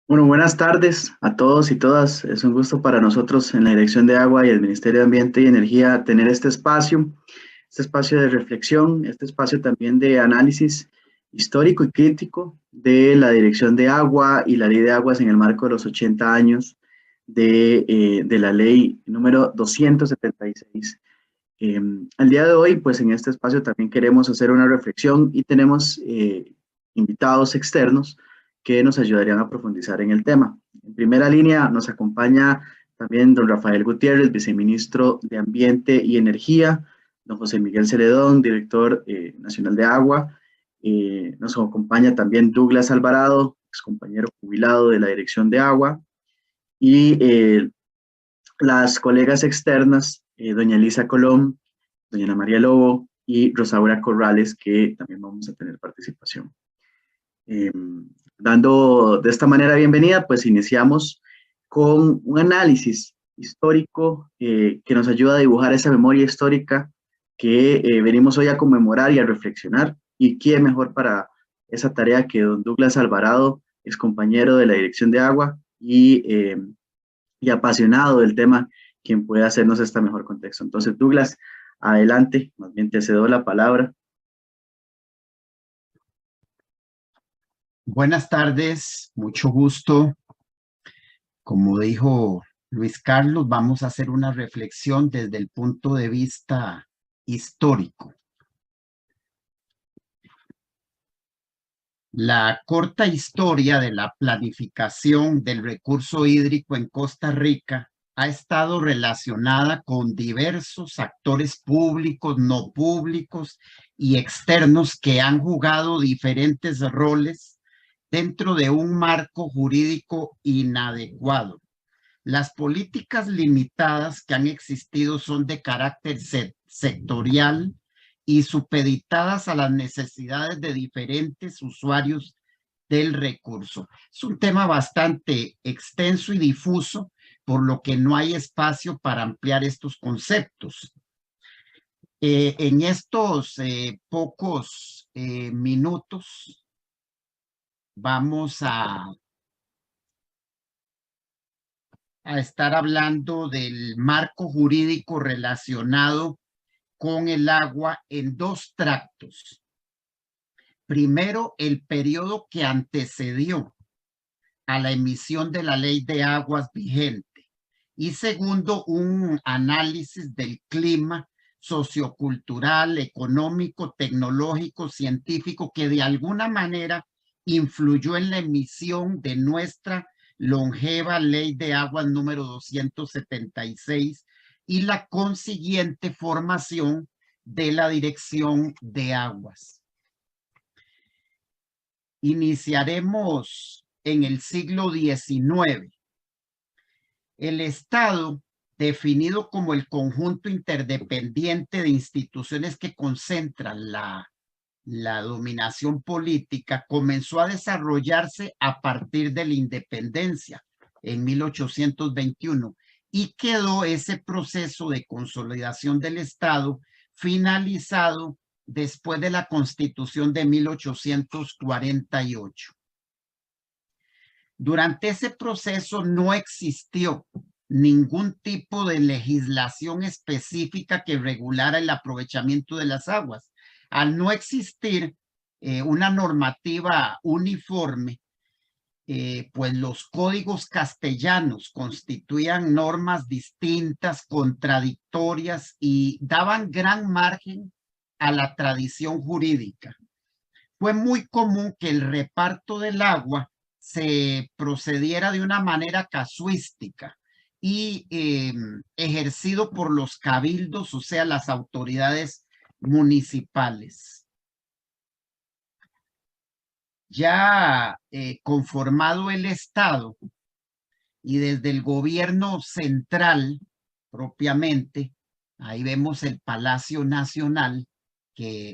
Bueno, buenas tardes a todos y todas. Es un gusto para nosotros en la Dirección de Agua y el Ministerio de Ambiente y Energía tener este espacio de reflexión, este espacio también de análisis histórico y crítico de la Dirección de Agua y la Ley de Aguas en el marco de los 80 años de la ley número 276. Al día de hoy, pues en este espacio también queremos hacer una reflexión y tenemos invitados externos que nos ayudarían a profundizar en el tema. En primera línea nos acompaña también don Rafael Gutiérrez, viceministro de Ambiente y Energía, don José Miguel Celedón, director nacional de Agua. Nos acompaña también Douglas Alvarado, ex compañero jubilado de la Dirección de Agua, y las colegas externas, doña Elisa Colón, doña Ana María Lobo y Rosaura Corrales, que también vamos a tener participación. Eh, Dando de esta manera bienvenida, pues iniciamos con un análisis histórico que nos ayuda a dibujar esa memoria histórica que venimos hoy a conmemorar y a reflexionar. ¿Y quién mejor para esa tarea que don Douglas Alvarado, es compañero de la Dirección de Agua y apasionado del tema, quien puede hacernos este mejor contexto? Entonces, Douglas, adelante, más bien te cedo la palabra. Buenas tardes, mucho gusto. Como dijo Luis Carlos, vamos a hacer una reflexión desde el punto de vista histórico. La corta historia de la planificación del recurso hídrico en Costa Rica ha estado relacionada con diversos actores públicos, no públicos y externos que han jugado diferentes roles dentro de un marco jurídico inadecuado. Las políticas limitadas que han existido son de carácter sectorial y supeditadas a las necesidades de diferentes usuarios del recurso. Es un tema bastante extenso y difuso, por lo que no hay espacio para ampliar estos conceptos. En estos pocos minutos vamos a estar hablando del marco jurídico relacionado con el agua en dos tractos. Primero, el periodo que antecedió a la emisión de la ley de aguas vigente. Y segundo, un análisis del clima sociocultural, económico, tecnológico, científico, que de alguna manera influyó en la emisión de nuestra longeva ley de aguas número 276 y la consiguiente formación de la Dirección de Aguas. Iniciaremos en el siglo XIX. El Estado, definido como el conjunto interdependiente de instituciones que concentran la dominación política, comenzó a desarrollarse a partir de la independencia en 1821 y quedó ese proceso de consolidación del Estado finalizado después de la Constitución de 1848. Durante ese proceso no existió ningún tipo de legislación específica que regulara el aprovechamiento de las aguas. Al no existir una normativa uniforme, pues los códigos castellanos constituían normas distintas, contradictorias y daban gran margen a la tradición jurídica. Fue muy común que el reparto del agua se procediera de una manera casuística y ejercido por los cabildos, o sea, las autoridades municipales. Ya conformado el Estado y desde el gobierno central propiamente, ahí vemos el Palacio Nacional,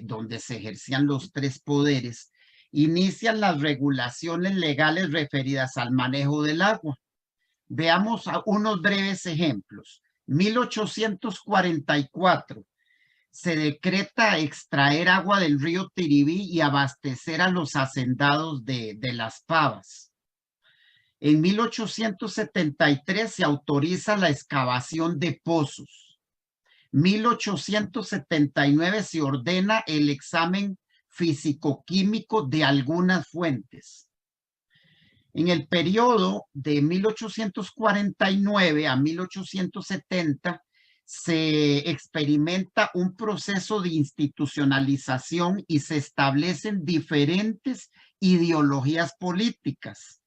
donde se ejercían los tres poderes, inician las regulaciones legales referidas al manejo del agua. Veamos unos breves ejemplos. 1844 se decreta extraer agua del río Tiribí y abastecer a los hacendados de Las Pavas. En 1873 se autoriza la excavación de pozos. 1879 se ordena el examen físico-químico de algunas fuentes. En el periodo de 1849 a 1870 se experimenta un proceso de institucionalización y se establecen diferentes ideologías políticas.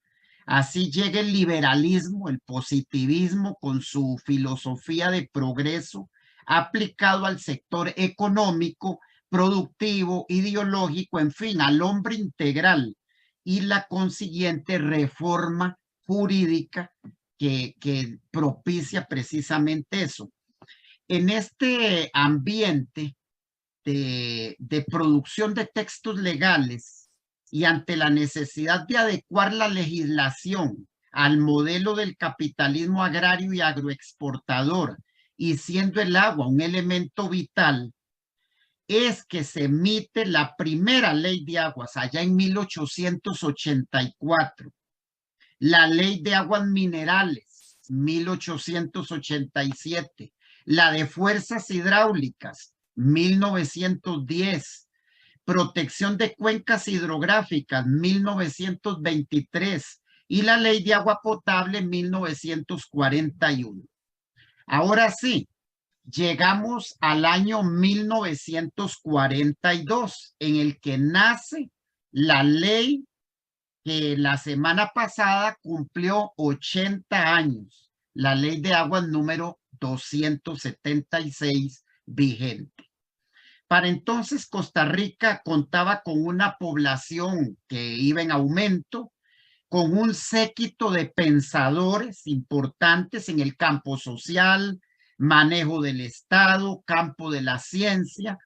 Así llega el liberalismo, el positivismo con su filosofía de progreso aplicado al sector económico, productivo, ideológico, en fin, al hombre integral, y la consiguiente reforma jurídica que propicia precisamente eso. En este ambiente de producción de textos legales y ante la necesidad de adecuar la legislación al modelo del capitalismo agrario y agroexportador, y siendo el agua un elemento vital, es que se emite la primera ley de aguas allá en 1884, la ley de aguas minerales 1887, la de fuerzas hidráulicas 1910, protección de cuencas hidrográficas 1923 y la ley de agua potable 1941. Ahora sí, llegamos al año 1942, en el que nace la ley que la semana pasada cumplió 80 años, la ley de aguas número 276 vigente. Para entonces Costa Rica contaba con una población que iba en aumento, con un séquito de pensadores importantes en el campo social, manejo del Estado, campo de la ciencia.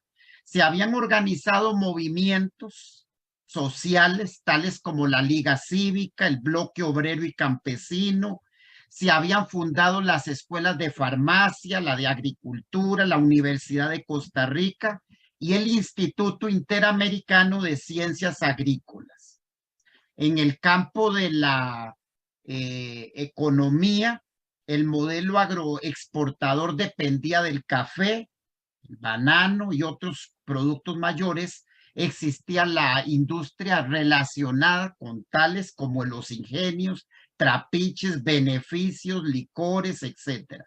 Se habían organizado movimientos sociales tales como la Liga Cívica, el Bloque Obrero y Campesino. Se habían fundado las escuelas de farmacia, la de agricultura, la Universidad de Costa Rica y el Instituto Interamericano de Ciencias Agrícolas. En el campo de la economía, el modelo agroexportador dependía del café, el banano y otros productos mayores. Existía la industria relacionada con tales como los ingenios, trapiches, beneficios, licores, etc.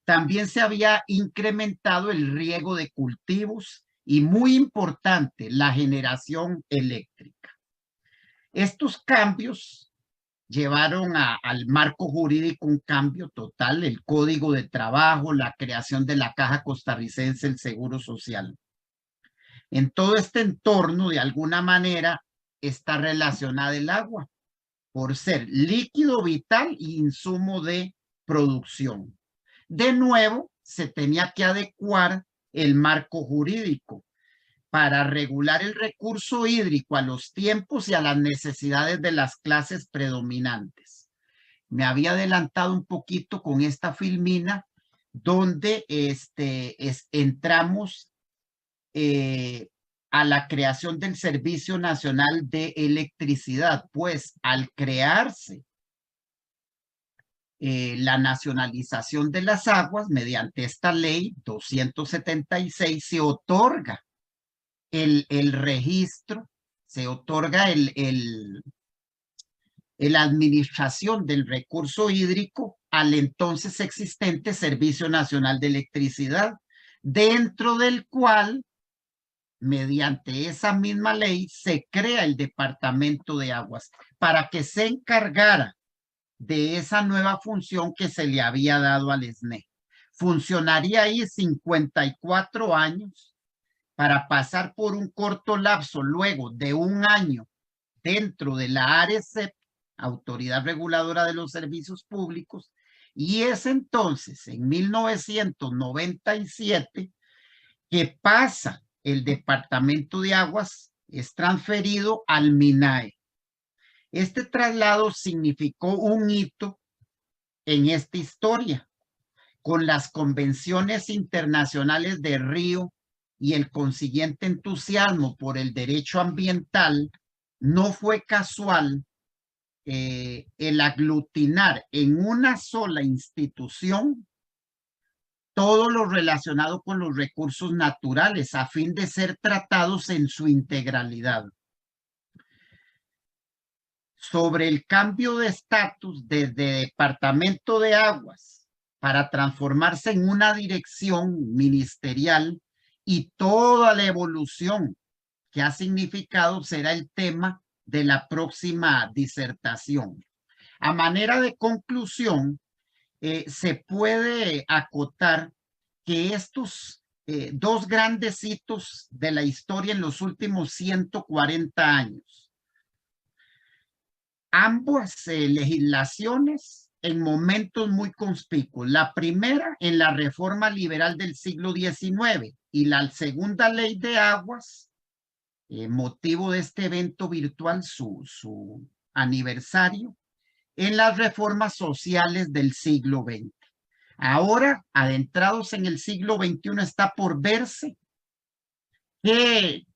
También se había incrementado el riego de cultivos y, muy importante, la generación eléctrica. Estos cambios llevaron al marco jurídico un cambio total, el Código de Trabajo, la creación de la Caja Costarricense del Seguro Social. En todo este entorno, de alguna manera, está relacionada el agua, por ser líquido vital e insumo de producción. De nuevo, se tenía que adecuar el marco jurídico para regular el recurso hídrico a los tiempos y a las necesidades de las clases predominantes. Me había adelantado un poquito con esta filmina donde entramos a la creación del Servicio Nacional de Electricidad, pues al crearse la nacionalización de las aguas mediante esta ley 276 se otorga el registro, se otorga la administración del recurso hídrico al entonces existente Servicio Nacional de Electricidad, dentro del cual, mediante esa misma ley, se crea el Departamento de Aguas para que se encargara de esa nueva función que se le había dado al SNE. Funcionaría ahí 54 años para pasar por un corto lapso luego de un año dentro de la ARECEP, Autoridad Reguladora de los Servicios Públicos, y es entonces en 1997 que pasa el Departamento de Aguas, es transferido al MINAE. Este traslado significó un hito en esta historia, con las convenciones internacionales de Río y el consiguiente entusiasmo por el derecho ambiental. No fue casual el aglutinar en una sola institución todo lo relacionado con los recursos naturales a fin de ser tratados en su integralidad. Sobre el cambio de estatus desde Departamento de Aguas para transformarse en una dirección ministerial y toda la evolución que ha significado será el tema de la próxima disertación. A manera de conclusión, se puede acotar que estos dos grandes hitos de la historia en los últimos 140 años, ambas legislaciones en momentos muy conspicuos. La primera en la reforma liberal del siglo XIX y la segunda ley de aguas, motivo de este evento virtual, su aniversario, en las reformas sociales del siglo XX. Ahora, adentrados en el siglo XXI, está por verse qué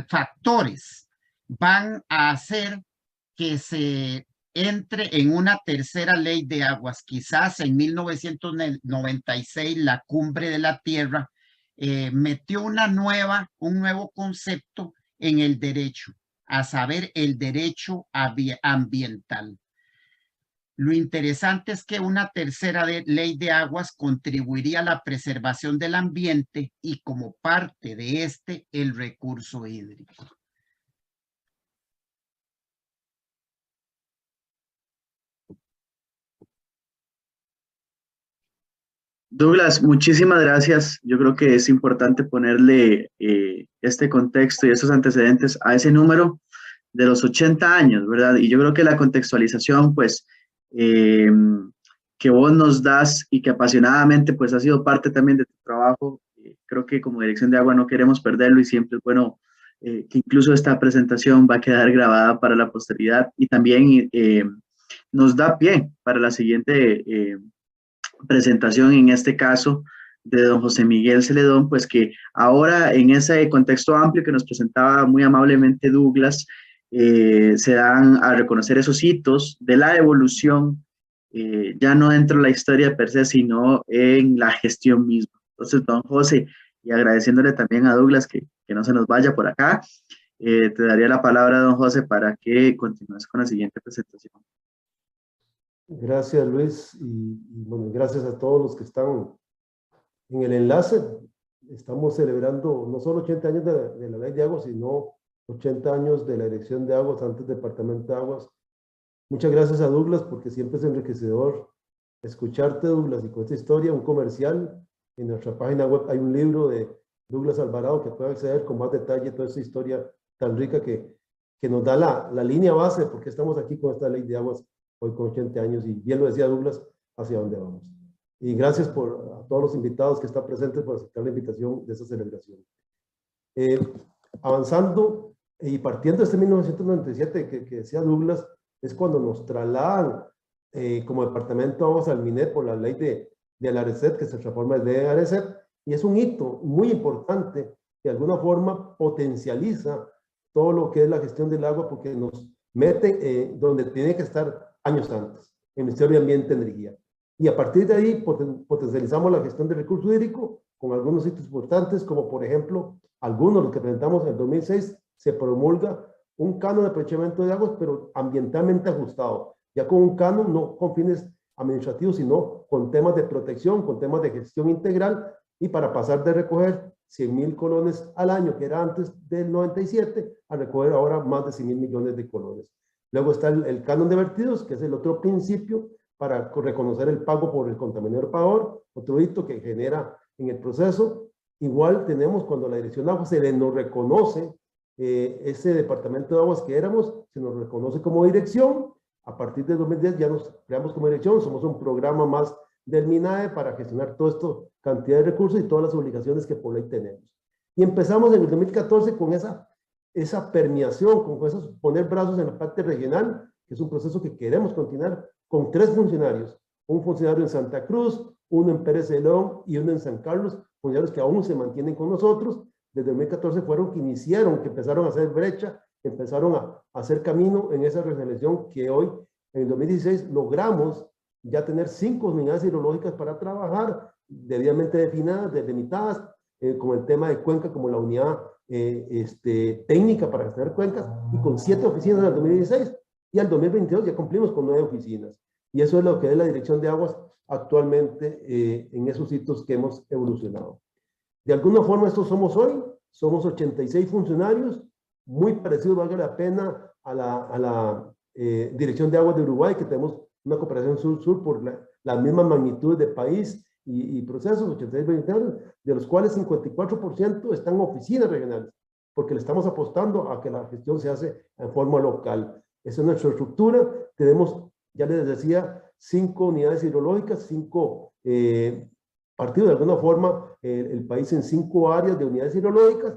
factores van a hacer que se entre en una tercera ley de aguas. Quizás en 1996 la Cumbre de la Tierra metió un nuevo concepto en el derecho, a saber, el derecho ambiental. Lo interesante es que una tercera ley de aguas contribuiría a la preservación del ambiente y como parte de este, el recurso hídrico. Douglas, muchísimas gracias. Yo creo que es importante ponerle este contexto y estos antecedentes a ese número de los 80 años, ¿verdad? Y yo creo que la contextualización, pues, que vos nos das y que apasionadamente, pues, ha sido parte también de tu trabajo, creo que como Dirección de Agua no queremos perderlo y siempre es bueno que incluso esta presentación va a quedar grabada para la posteridad y también nos da pie para la siguiente presentación, en este caso de don José Miguel Celedón, pues que ahora en ese contexto amplio que nos presentaba muy amablemente Douglas, se dan a reconocer esos hitos de la evolución, ya no dentro de la historia per se, sino en la gestión misma. Entonces, don José, y agradeciéndole también a Douglas que no se nos vaya por acá, te daría la palabra, don José, para que continúes con la siguiente presentación. Gracias, Luis, y bueno, gracias a todos los que están en el enlace. Estamos celebrando no solo 80 años de la Ley de Aguas, sino 80 años de la Dirección de Aguas, antes Departamento de Aguas. Muchas gracias a Douglas, porque siempre es enriquecedor escucharte, Douglas, y con esta historia, un comercial. En nuestra página web hay un libro de Douglas Alvarado que puede acceder con más detalle toda esta historia tan rica que nos da la línea base, porque estamos aquí con esta Ley de Aguas hoy con 80 años, y bien lo decía Douglas, hacia dónde vamos. Y gracias a todos los invitados que están presentes por aceptar la invitación de esta celebración. Avanzando y partiendo de este 1997 que decía Douglas, es cuando nos trasladan como departamento, vamos al MINET por la ley de ARECEP, que se transforma el de ARECEP, y es un hito muy importante que de alguna forma potencializa todo lo que es la gestión del agua, porque nos mete donde tiene que estar años antes, el Ministerio de Ambiente y Energía. Y a partir de ahí potencializamos la gestión del recurso hídrico con algunos hitos importantes, como por ejemplo, algunos los que presentamos en el 2006, se promulga un canon de aprovechamiento de aguas, pero ambientalmente ajustado, ya con un canon no con fines administrativos, sino con temas de protección, con temas de gestión integral, y para pasar de recoger 100.000 colones al año, que era antes del 97, a recoger ahora más de 100.000 millones de colones. Luego está el canon de vertidos, que es el otro principio para reconocer el pago por el contaminador pagador, otro hito que genera en el proceso. Igual tenemos cuando la Dirección de Aguas se nos reconoce ese departamento de aguas que éramos, se nos reconoce como dirección. A partir de 2010 ya nos creamos como dirección, somos un programa más del MINAE para gestionar toda esta cantidad de recursos y todas las obligaciones que por ley tenemos. Y empezamos en el 2014 con esa permeación, con esos poner brazos en la parte regional, que es un proceso que queremos continuar con 3 funcionarios, un funcionario en Santa Cruz, uno en Pérez de León y uno en San Carlos, funcionarios que aún se mantienen con nosotros. Desde 2014 fueron que iniciaron, que empezaron a hacer brecha empezaron a hacer camino en esa regionalización que hoy, en el 2016, logramos ya tener 5 unidades hidrológicas para trabajar, debidamente definidas, delimitadas, con el tema de Cuenca como la unidad técnica para gestionar cuencas, y con 7 oficinas en el 2016, y al 2022 ya cumplimos con 9 oficinas. Y eso es lo que es la Dirección de Aguas actualmente en esos hitos que hemos evolucionado. De alguna forma, estos somos hoy, somos 86 funcionarios, muy parecidos, valga la pena, a la Dirección de Aguas de Uruguay, que tenemos una cooperación sur-sur por la misma magnitud de país y procesos, 86 funcionarios, de los cuales 54% están en oficinas regionales, porque le estamos apostando a que la gestión se hace en forma local. Esa es nuestra estructura. Tenemos, ya les decía, 5 unidades hidrológicas, 5 partidos de alguna forma el país en 5 áreas de unidades hidrológicas,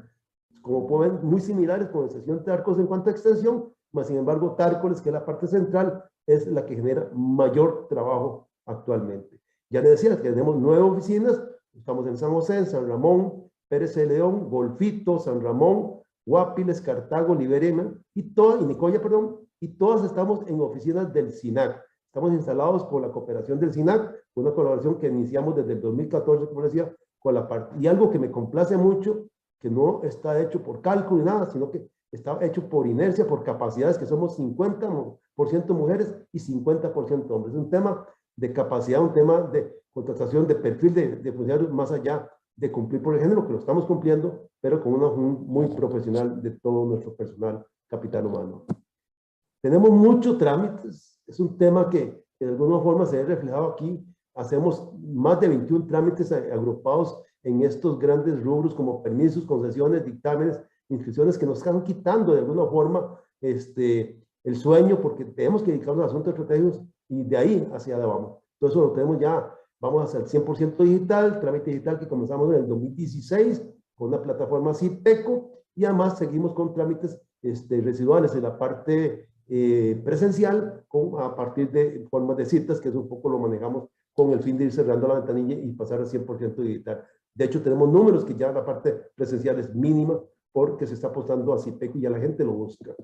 como pueden ver, muy similares, con excepción de Tárcoles en cuanto a extensión, mas sin embargo Tárcoles, que es la parte central, es la que genera mayor trabajo actualmente. Ya les decía que tenemos 9 oficinas, estamos en San José, en San Ramón, Pérez de León, Golfito, San Ramón, Guapiles, Cartago, Liberia y Nicoya, perdón, y todas estamos en oficinas del SINAC. Estamos instalados por la cooperación del SINAC, una colaboración que iniciamos desde el 2014, como decía, con la parte. Y algo que me complace mucho, que no está hecho por cálculo ni nada, sino que está hecho por inercia, por capacidades, que somos 50% mujeres y 50% hombres. Es un tema de capacidad, un tema de contratación, de perfil de funcionarios, más allá de cumplir por el género, que lo estamos cumpliendo, pero con una muy profesional de todo nuestro personal, capital humano. Tenemos muchos trámites, es un tema que de alguna forma se ve reflejado aquí. Hacemos más de 21 trámites agrupados en estos grandes rubros como permisos, concesiones, dictámenes, inscripciones, que nos están quitando de alguna forma el sueño, porque tenemos que dedicarnos a asuntos estratégicos y de ahí hacia allá vamos. Todo eso lo tenemos ya, vamos hacia el 100% digital, trámite digital que comenzamos en el 2016 con una plataforma CIPECO, y además seguimos con trámites residuales en la parte presencial a partir de formas de citas, que es un poco lo manejamos con el fin de ir cerrando la ventanilla y pasar al 100% digital. De hecho, tenemos números que ya la parte presencial es mínima porque se está apostando a CIPECO y ya la gente lo busca.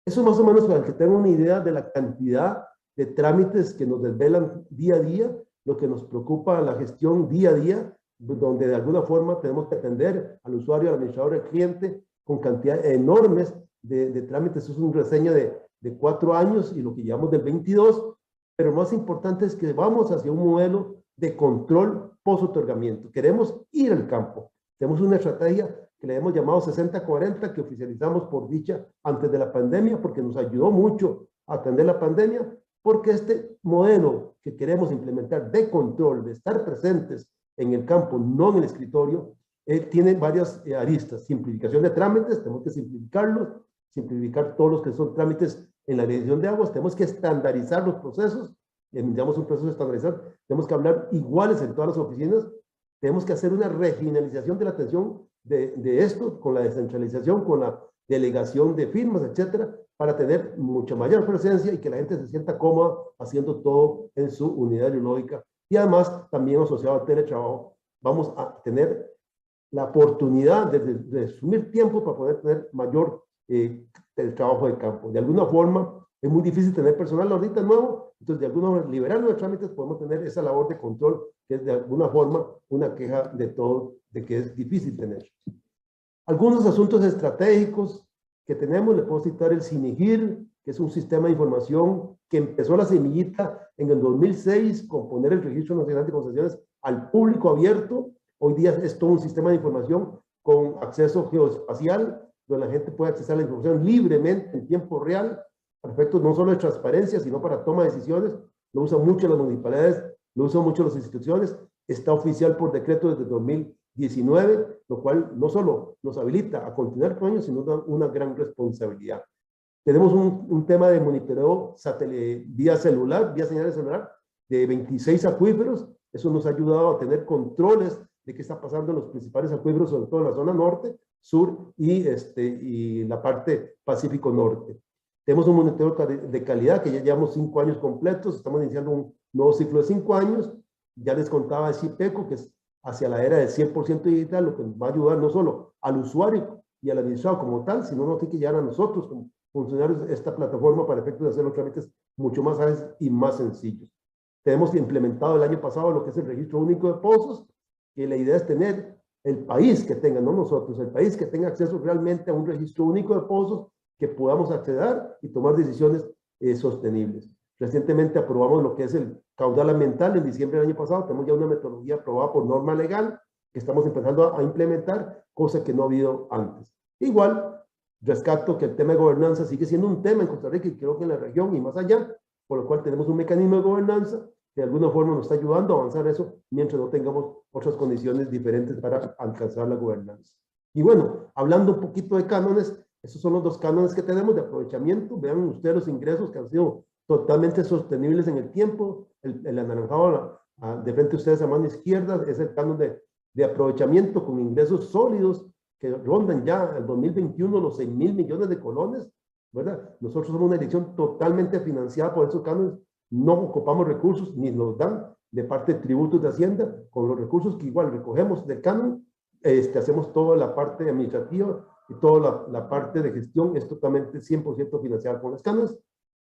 Eso más o menos para que tengan una idea de la cantidad de trámites que nos desvelan día a día, lo que nos preocupa la gestión día a día, donde de alguna forma tenemos que atender al usuario, al administrador, al cliente, con cantidades enormes de trámites. Es una reseña de 4 años y lo que llevamos del 22, pero más importante es que vamos hacia un modelo de control post-otorgamiento. Queremos ir al campo. Tenemos una estrategia que le hemos llamado 60-40, que oficializamos por dicha antes de la pandemia, porque nos ayudó mucho a atender la pandemia, porque este modelo que queremos implementar de control, de estar presentes en el campo, no en el escritorio, tiene varias aristas. Simplificación de trámites, tenemos que simplificarlos, simplificar todos los que son trámites en la dirección de aguas, tenemos que estandarizar los procesos, digamos un proceso estandarizado, tenemos que hablar iguales en todas las oficinas, tenemos que hacer una regionalización de la atención de esto, con la descentralización, con la delegación de firmas, etcétera, para tener mucha mayor presencia y que la gente se sienta cómoda haciendo todo en su unidad hidrológica. Y además, también asociado al teletrabajo, vamos a tener la oportunidad de asumir tiempo para poder tener mayor trabajo de campo. De alguna forma, es muy difícil tener personal ahorita nuevo, entonces de alguna forma, liberando los trámites, podemos tener esa labor de control, que es de alguna forma una queja de todo, de que es difícil tener. Algunos asuntos estratégicos que tenemos, le puedo citar el CINIGIR, que es un sistema de información que empezó la semillita en el 2006 con poner el Registro Nacional de Concesiones al público abierto. Hoy día es todo un sistema de información con acceso geoespacial, donde la gente puede acceder a la información libremente en tiempo real, para efectos no solo de transparencia, sino para toma de decisiones. Lo usan mucho las municipalidades, lo usan mucho las instituciones, está oficial por decreto desde 2019, lo cual no solo nos habilita a continuar con ellos, sino una gran responsabilidad. Tenemos un tema de monitoreo vía celular, vía señal de celular, de 26 acuíferos. Eso nos ha ayudado a tener controles de qué está pasando en los principales acuíferos, sobre todo en la zona norte, sur y la parte Pacífico Norte. Tenemos un monitoreo de calidad que ya llevamos 5 años completos, estamos iniciando un nuevo ciclo de 5 años. Ya les contaba de CIPECO, que es hacia la era del 100% digital, lo que nos va a ayudar no solo al usuario y al administrado como tal, sino nos tiene que llegar a nosotros como funcionarios esta plataforma para efectos de hacer los trámites mucho más ágiles y más sencillos. Tenemos implementado el año pasado lo que es el registro único de pozos, que la idea es tener el país que tenga, no nosotros, el país que tenga acceso realmente a un registro único de pozos, que podamos acceder y tomar decisiones sostenibles. Recientemente aprobamos lo que es el caudal ambiental en diciembre del año pasado, tenemos ya una metodología aprobada por norma legal que estamos empezando a implementar, cosa que no ha habido antes. Igual, rescato que el tema de gobernanza sigue siendo un tema en Costa Rica y creo que en la región y más allá, por lo cual tenemos un mecanismo de gobernanza que de alguna forma nos está ayudando a avanzar eso mientras no tengamos otras condiciones diferentes para alcanzar la gobernanza. Y bueno, hablando un poquito de cánones, esos son los dos cánones que tenemos de aprovechamiento. Vean ustedes los ingresos que han sido totalmente sostenibles en el tiempo. El anaranjado de frente a ustedes a mano izquierda es el canon de aprovechamiento con ingresos sólidos que rondan ya en 2021 los 6.000 millones de colones, ¿verdad? Nosotros somos una dirección totalmente financiada por esos cánones, no ocupamos recursos ni nos dan de parte de tributos de Hacienda, con los recursos que igual recogemos del canon, hacemos toda la parte administrativa y toda la parte de gestión es totalmente 100% financiada con los cánones.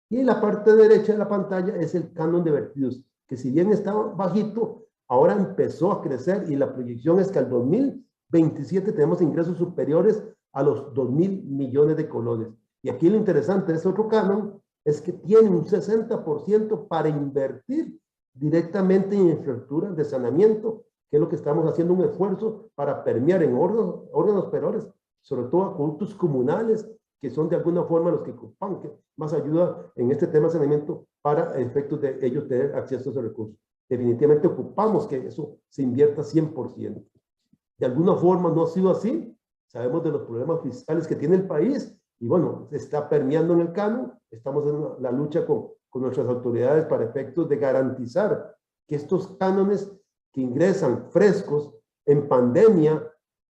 Y en la parte derecha de la pantalla es el canon de vertidos, que si bien estaba bajito, ahora empezó a crecer y la proyección es que al 2027 tenemos ingresos superiores a los 2.000 millones de colones. Y aquí lo interesante de ese otro canon es que tiene un 60% para invertir directamente en infraestructura de saneamiento, que es lo que estamos haciendo un esfuerzo para permear en órganos peores, sobre todo acueductos comunales, que son de alguna forma los que ocupan más ayuda en este tema de saneamiento para efectos de ellos tener acceso a esos recursos. Definitivamente ocupamos que eso se invierta 100%. De alguna forma no ha sido así. Sabemos de los problemas fiscales que tiene el país y bueno, se está permeando en el canon. Estamos en la lucha con nuestras autoridades para efectos de garantizar que estos cánones que ingresan frescos en pandemia,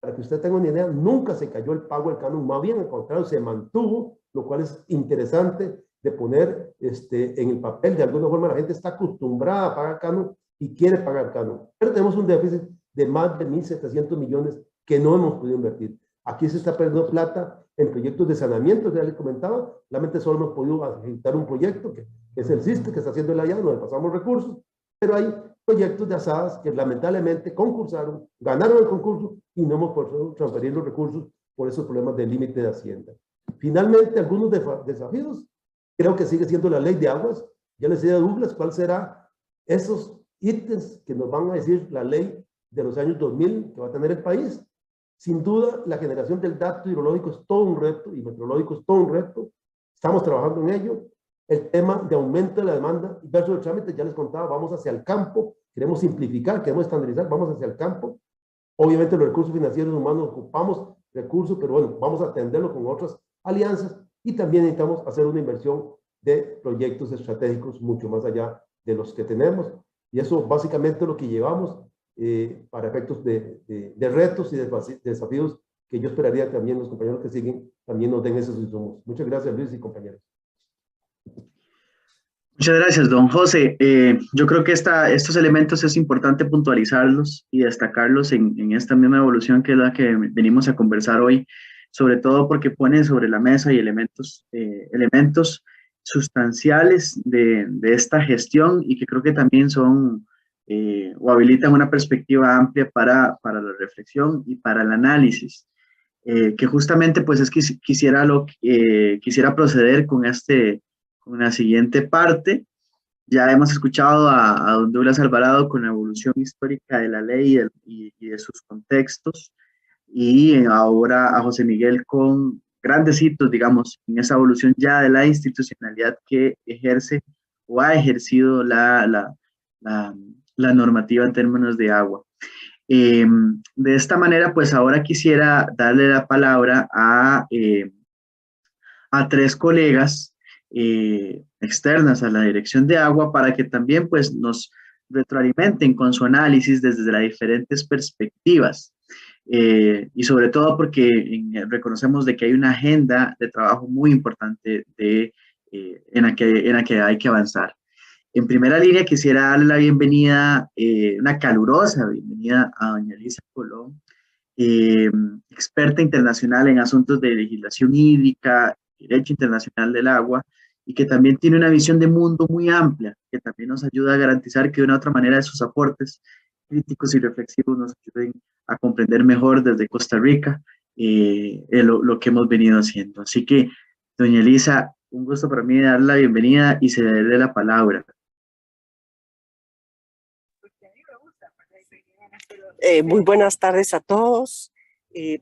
para que usted tenga una idea, nunca se cayó el pago del canon, más bien al contrario, se mantuvo, lo cual es interesante de poner en el papel. De alguna forma la gente está acostumbrada a pagar canon y quiere pagar canon. Pero tenemos un déficit de más de 1.700 millones que no hemos podido invertir. Aquí se está perdiendo plata en proyectos de saneamiento, ya les comentaba, realmente solo hemos podido ejecutar un proyecto que es el CISTE, que está haciendo el allá, donde pasamos recursos, pero hay proyectos de asadas que lamentablemente concursaron, ganaron el concurso y no hemos podido transferir los recursos por esos problemas de límite de Hacienda. Finalmente, algunos desafíos, creo que sigue siendo la ley de aguas. Ya les decía a Douglas cuál será esos ítems que nos van a decir la ley de los años 2000 que va a tener el país. Sin duda, la generación del dato hidrológico es todo un reto y meteorológico es todo un reto. Estamos trabajando en ello. El tema de aumento de la demanda versus el trámite, ya les contaba, vamos hacia el campo, queremos simplificar, queremos estandarizar, vamos hacia el campo. Obviamente los recursos financieros humanos ocupamos recursos, pero bueno, vamos a atenderlo con otras alianzas y también necesitamos hacer una inversión de proyectos estratégicos mucho más allá de los que tenemos. Y eso básicamente es lo que llevamos para efectos de retos y de desafíos que yo esperaría que también los compañeros que siguen también nos den esos insumos. Muchas gracias, Luis y compañeros. Muchas gracias, don José. Yo creo que estos elementos es importante puntualizarlos y destacarlos en esta misma evolución que es la que venimos a conversar hoy, sobre todo porque ponen sobre la mesa y elementos sustanciales de esta gestión y que creo que también son o habilitan una perspectiva amplia para la reflexión y para el análisis. Que justamente pues es que quisiera proceder con la siguiente parte. Ya hemos escuchado a don Douglas Alvarado con la evolución histórica de la ley y de sus contextos, y ahora a José Miguel con grandes hitos, digamos, en esa evolución ya de la institucionalidad que ejerce o ha ejercido la normativa en términos de agua. De esta manera, pues ahora quisiera darle la palabra a tres colegas externas a la Dirección de Agua para que también pues nos retroalimenten con su análisis desde las diferentes perspectivas y sobre todo porque reconocemos de que hay una agenda de trabajo muy importante en la que hay que avanzar. En primera línea quisiera darle la bienvenida, una calurosa bienvenida a doña Elisa Colón. experta internacional en asuntos de legislación hídrica, derecho internacional del agua, y que también tiene una visión de mundo muy amplia, que también nos ayuda a garantizar que de una otra manera sus aportes críticos y reflexivos nos ayuden a comprender mejor desde Costa Rica lo que hemos venido haciendo. Así que, doña Elisa, un gusto para mí dar la bienvenida y cederle la palabra. Muy buenas tardes a todos.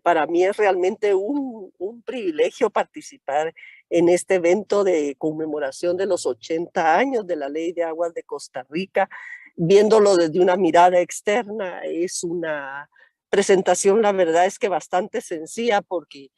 Para mí es realmente un privilegio participar en este evento de conmemoración de los 80 años de la Ley de Aguas de Costa Rica. Viéndolo desde una mirada externa, es una presentación, la verdad es que bastante sencilla, porque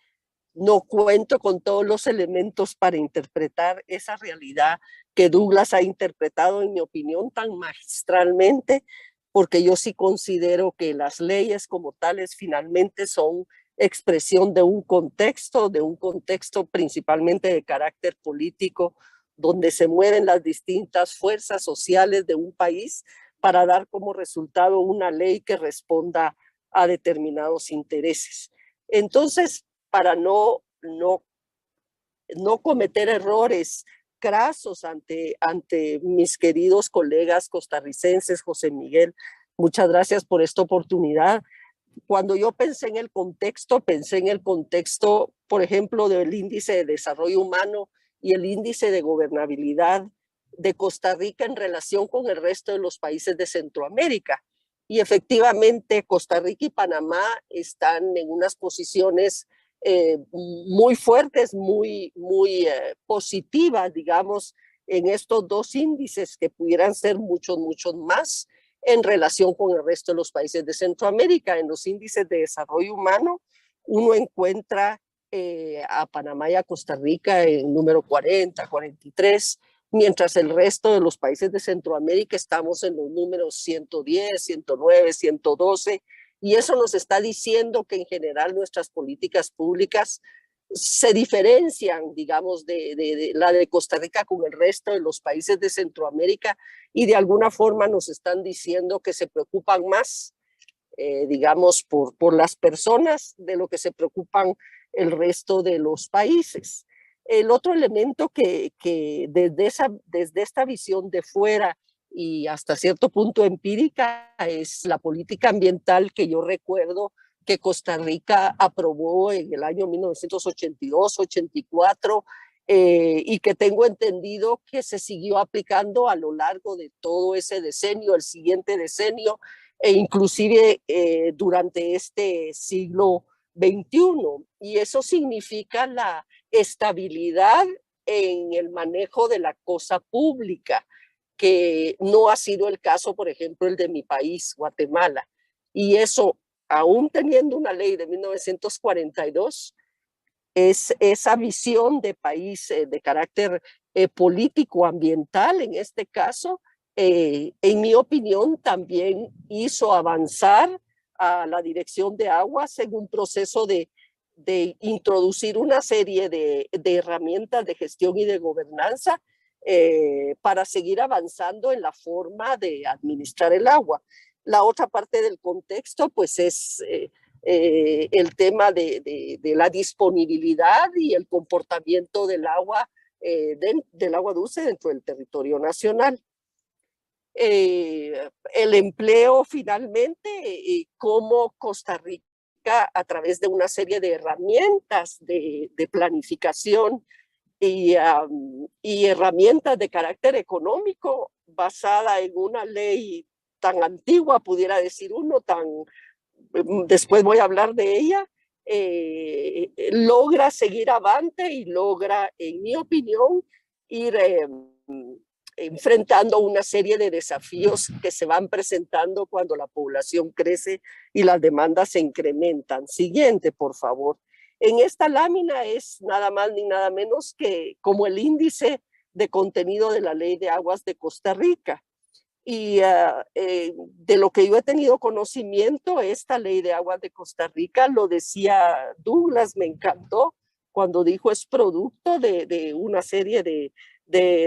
no cuento con todos los elementos para interpretar esa realidad que Douglas ha interpretado, en mi opinión, tan magistralmente, porque yo sí considero que las leyes como tales finalmente son expresión de un contexto principalmente de carácter político, donde se mueven las distintas fuerzas sociales de un país para dar como resultado una ley que responda a determinados intereses. Entonces, para no cometer errores crasos ante mis queridos colegas costarricenses, José Miguel, muchas gracias por esta oportunidad. Cuando yo pensé en el contexto, por ejemplo, del índice de desarrollo humano y el índice de gobernabilidad de Costa Rica en relación con el resto de los países de Centroamérica. Y efectivamente, Costa Rica y Panamá están en unas posiciones muy fuertes, muy positivas, digamos, en estos dos índices, que pudieran ser muchos más en relación con el resto de los países de Centroamérica. En los índices de desarrollo humano, uno encuentra a Panamá y a Costa Rica en número 40, 43, mientras el resto de los países de Centroamérica estamos en los números 110, 109, 112, y eso nos está diciendo que en general nuestras políticas públicas se diferencian, digamos, de la de Costa Rica con el resto de los países de Centroamérica, y de alguna forma nos están diciendo que se preocupan más, digamos, por las personas de lo que se preocupan el resto de los países. El otro elemento que desde esta visión de fuera y hasta cierto punto empírica es la política ambiental, que yo recuerdo que Costa Rica aprobó en el año 1982-84, y que tengo entendido que se siguió aplicando a lo largo de todo ese decenio, el siguiente decenio, e inclusive durante este siglo XXI. Y eso significa la estabilidad en el manejo de la cosa pública, que no ha sido el caso, por ejemplo, el de mi país, Guatemala. Y eso, aún teniendo una ley de 1942, es esa visión de país de carácter político, ambiental, en este caso, en mi opinión, también hizo avanzar a la Dirección de Aguas en un proceso de introducir una serie de herramientas de gestión y de gobernanza para seguir avanzando en la forma de administrar el agua. La otra parte del contexto, pues, es el tema de la disponibilidad y el comportamiento del agua dulce dentro del territorio nacional. El empleo, finalmente, cómo Costa Rica, a través de una serie de herramientas de planificación y herramientas de carácter económico, basada en una ley tan antigua, pudiera decir uno, después voy a hablar de ella, logra seguir avante y logra, en mi opinión, ir enfrentando una serie de desafíos que se van presentando cuando la población crece y las demandas se incrementan. Siguiente, por favor. En esta lámina es nada más ni nada menos que como el índice de contenido de la Ley de Aguas de Costa Rica. Y de lo que yo he tenido conocimiento, esta Ley de Aguas de Costa Rica, lo decía Douglas, me encantó cuando dijo, es producto de una serie de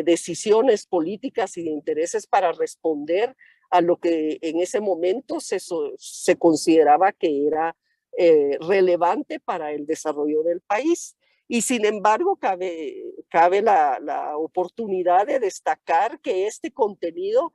decisiones políticas y de intereses para responder a lo que en ese momento se consideraba que era relevante para el desarrollo del país. Y sin embargo, cabe la oportunidad de destacar que este contenido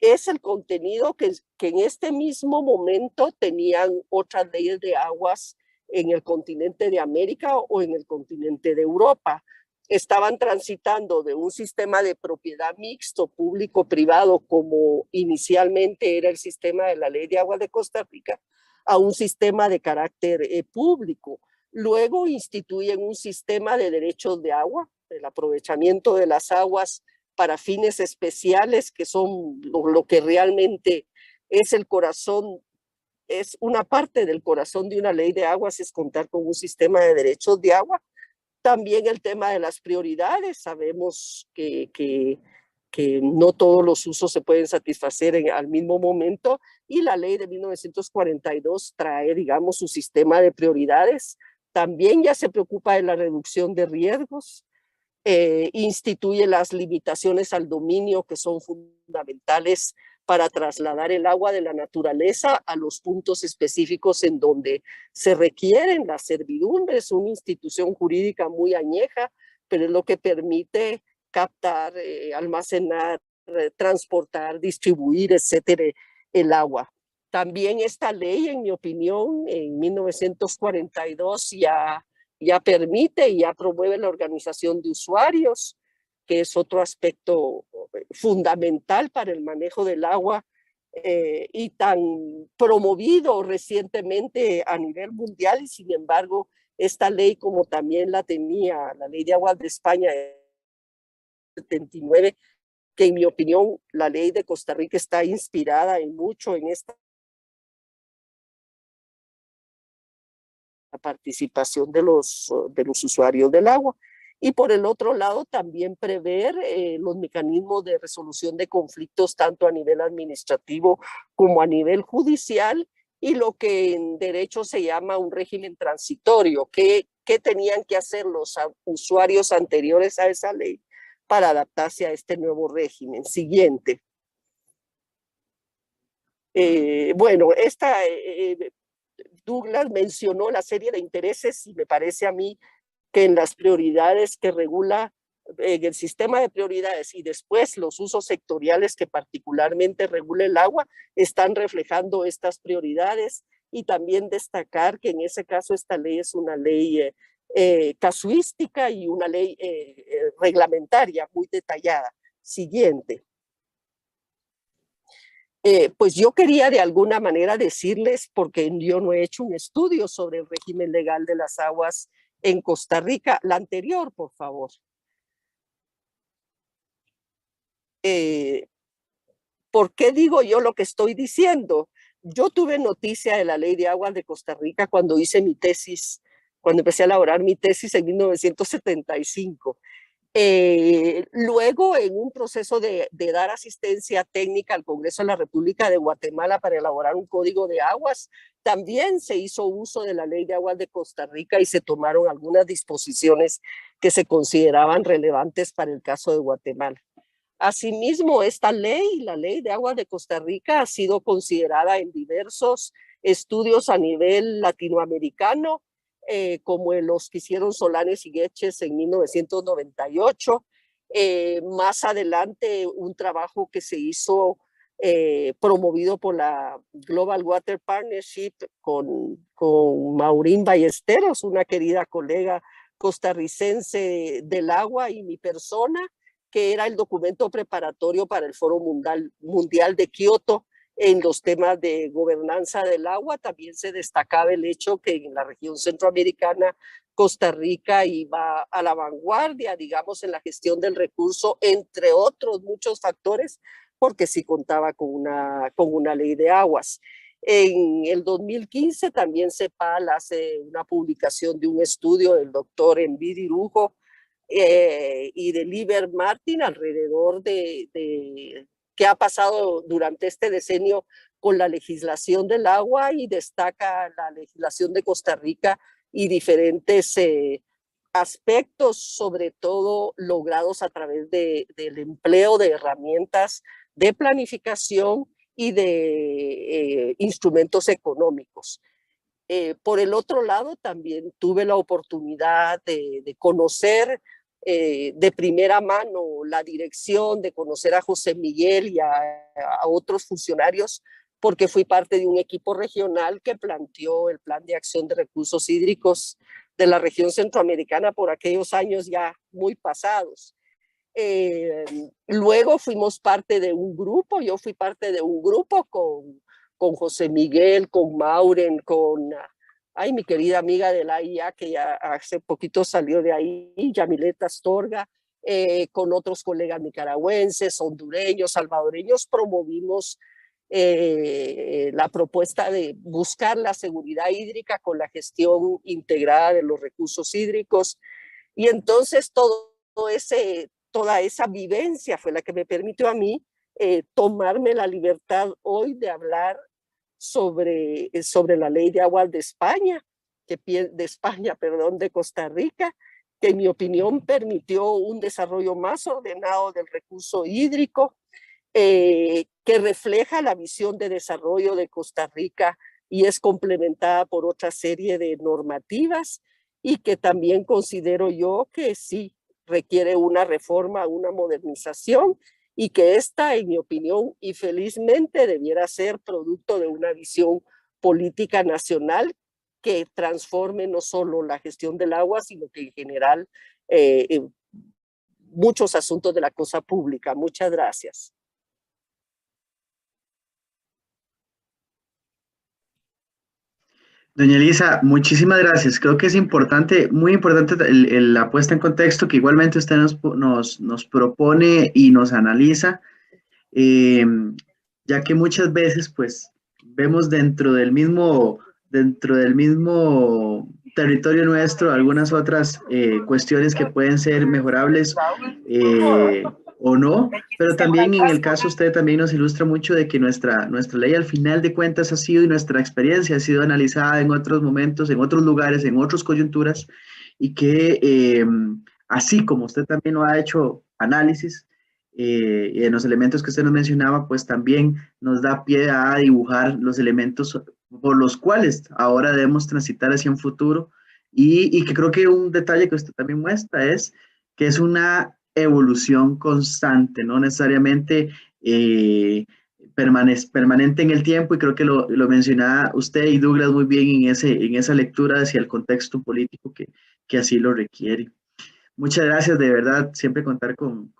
es el contenido que en este mismo momento tenían otras leyes de aguas en el continente de América o en el continente de Europa. Estaban transitando de un sistema de propiedad mixto público-privado, como inicialmente era el sistema de la Ley de Aguas de Costa Rica, a un sistema de carácter público. Luego instituyen un sistema de derechos de agua, el aprovechamiento de las aguas para fines especiales, que son lo que realmente es el corazón, es una parte del corazón de una ley de aguas, es contar con un sistema de derechos de agua. También el tema de las prioridades, sabemos que no todos los usos se pueden satisfacer al mismo momento, y la ley de 1942 trae, digamos, su sistema de prioridades. También ya se preocupa de la reducción de riesgos, instituye las limitaciones al dominio que son fundamentales para trasladar el agua de la naturaleza a los puntos específicos en donde se requieren. La servidumbre es una institución jurídica muy añeja, pero es lo que permite captar, almacenar, transportar, distribuir, etcétera, el agua. También esta ley, en mi opinión, en 1942 ya permite y ya promueve la organización de usuarios, que es otro aspecto fundamental para el manejo del agua, y tan promovido recientemente a nivel mundial. Y sin embargo, esta ley, como también la tenía la Ley de Aguas de España de 79, que en mi opinión la ley de Costa Rica está inspirada en mucho en esta participación de los usuarios del agua. Y por el otro lado, también prever los mecanismos de resolución de conflictos, tanto a nivel administrativo como a nivel judicial, y lo que en derecho se llama un régimen transitorio. ¿Qué tenían que hacer los usuarios anteriores a esa ley para adaptarse a este nuevo régimen? Siguiente. Bueno, Douglas mencionó la serie de intereses, y me parece a mí que en las prioridades que regula, en el sistema de prioridades, y después los usos sectoriales que particularmente regula el agua, están reflejando estas prioridades. Y también destacar que en ese caso esta ley es una ley casuística y una ley reglamentaria muy detallada. Siguiente. Pues yo quería de alguna manera decirles, porque yo no he hecho un estudio sobre el régimen legal de las aguas en Costa Rica. La anterior, por favor. ¿Por qué digo yo lo que estoy diciendo? Yo tuve noticia de la Ley de Aguas de Costa Rica cuando hice mi tesis, cuando empecé a elaborar mi tesis en 1975. Luego, en un proceso de dar asistencia técnica al Congreso de la República de Guatemala para elaborar un código de aguas, también se hizo uso de la Ley de Aguas de Costa Rica y se tomaron algunas disposiciones que se consideraban relevantes para el caso de Guatemala. Asimismo, esta ley, la Ley de Aguas de Costa Rica, ha sido considerada en diversos estudios a nivel latinoamericano, como los que hicieron Solanes y Gueches en 1998. Más adelante, un trabajo que se hizo promovido por la Global Water Partnership con Maureen Ballesteros, una querida colega costarricense del agua, y mi persona, que era el documento preparatorio para el Foro Mundial de Kioto en los temas de gobernanza del agua. También se destacaba el hecho que en la región centroamericana Costa Rica iba a la vanguardia, digamos, en la gestión del recurso, entre otros muchos factores, porque sí contaba con una ley de aguas. En el 2015 también CEPAL hace una publicación de un estudio del doctor Envid Irujo y de Liber Martin alrededor de qué ha pasado durante este decenio con la legislación del agua, y destaca la legislación de Costa Rica y diferentes aspectos, sobre todo logrados a través del empleo de herramientas de planificación y de instrumentos económicos. Por el otro lado, también tuve la oportunidad de conocer de primera mano la dirección, de conocer a José Miguel y a otros funcionarios, porque fui parte de un equipo regional que planteó el Plan de Acción de Recursos Hídricos de la región centroamericana por aquellos años ya muy pasados. Luego fuimos parte de un grupo, yo fui parte de un grupo con José Miguel, con Mauren, con mi querida amiga de la IA, que ya hace poquito salió de ahí, Yamilet Astorga, con otros colegas nicaragüenses, hondureños, salvadoreños, promovimos la propuesta de buscar la seguridad hídrica con la gestión integrada de los recursos hídricos. Y entonces toda esa vivencia fue la que me permitió a mí tomarme la libertad hoy de hablar sobre la ley de aguas de España, de Costa Rica, que en mi opinión permitió un desarrollo más ordenado del recurso hídrico, que refleja la visión de desarrollo de Costa Rica y es complementada por otra serie de normativas, y que también considero yo que sí requiere una reforma, una modernización, y que esta, en mi opinión, y felizmente debiera ser producto de una visión política nacional que transforme no solo la gestión del agua, sino que en general muchos asuntos de la cosa pública. Muchas gracias. Doña Elisa, muchísimas gracias. Creo que es importante, muy importante la puesta en contexto que igualmente usted nos propone y nos analiza, eh, ya que muchas veces pues vemos dentro del mismo territorio nuestro algunas otras cuestiones que pueden ser mejorables o no, pero también en el caso usted también nos ilustra mucho de que nuestra ley al final de cuentas ha sido, y nuestra experiencia ha sido analizada en otros momentos, en otros lugares, en otras coyunturas, y que así como usted también lo ha hecho análisis, y en los elementos que usted nos mencionaba, pues también nos da pie a dibujar los elementos por los cuales ahora debemos transitar hacia un futuro, y que creo que un detalle que usted también muestra es que es una evolución constante, no necesariamente permanente en el tiempo, y creo que lo mencionaba usted y Douglas muy bien en esa lectura hacia el contexto político que así lo requiere. Muchas gracias, de verdad, siempre contar con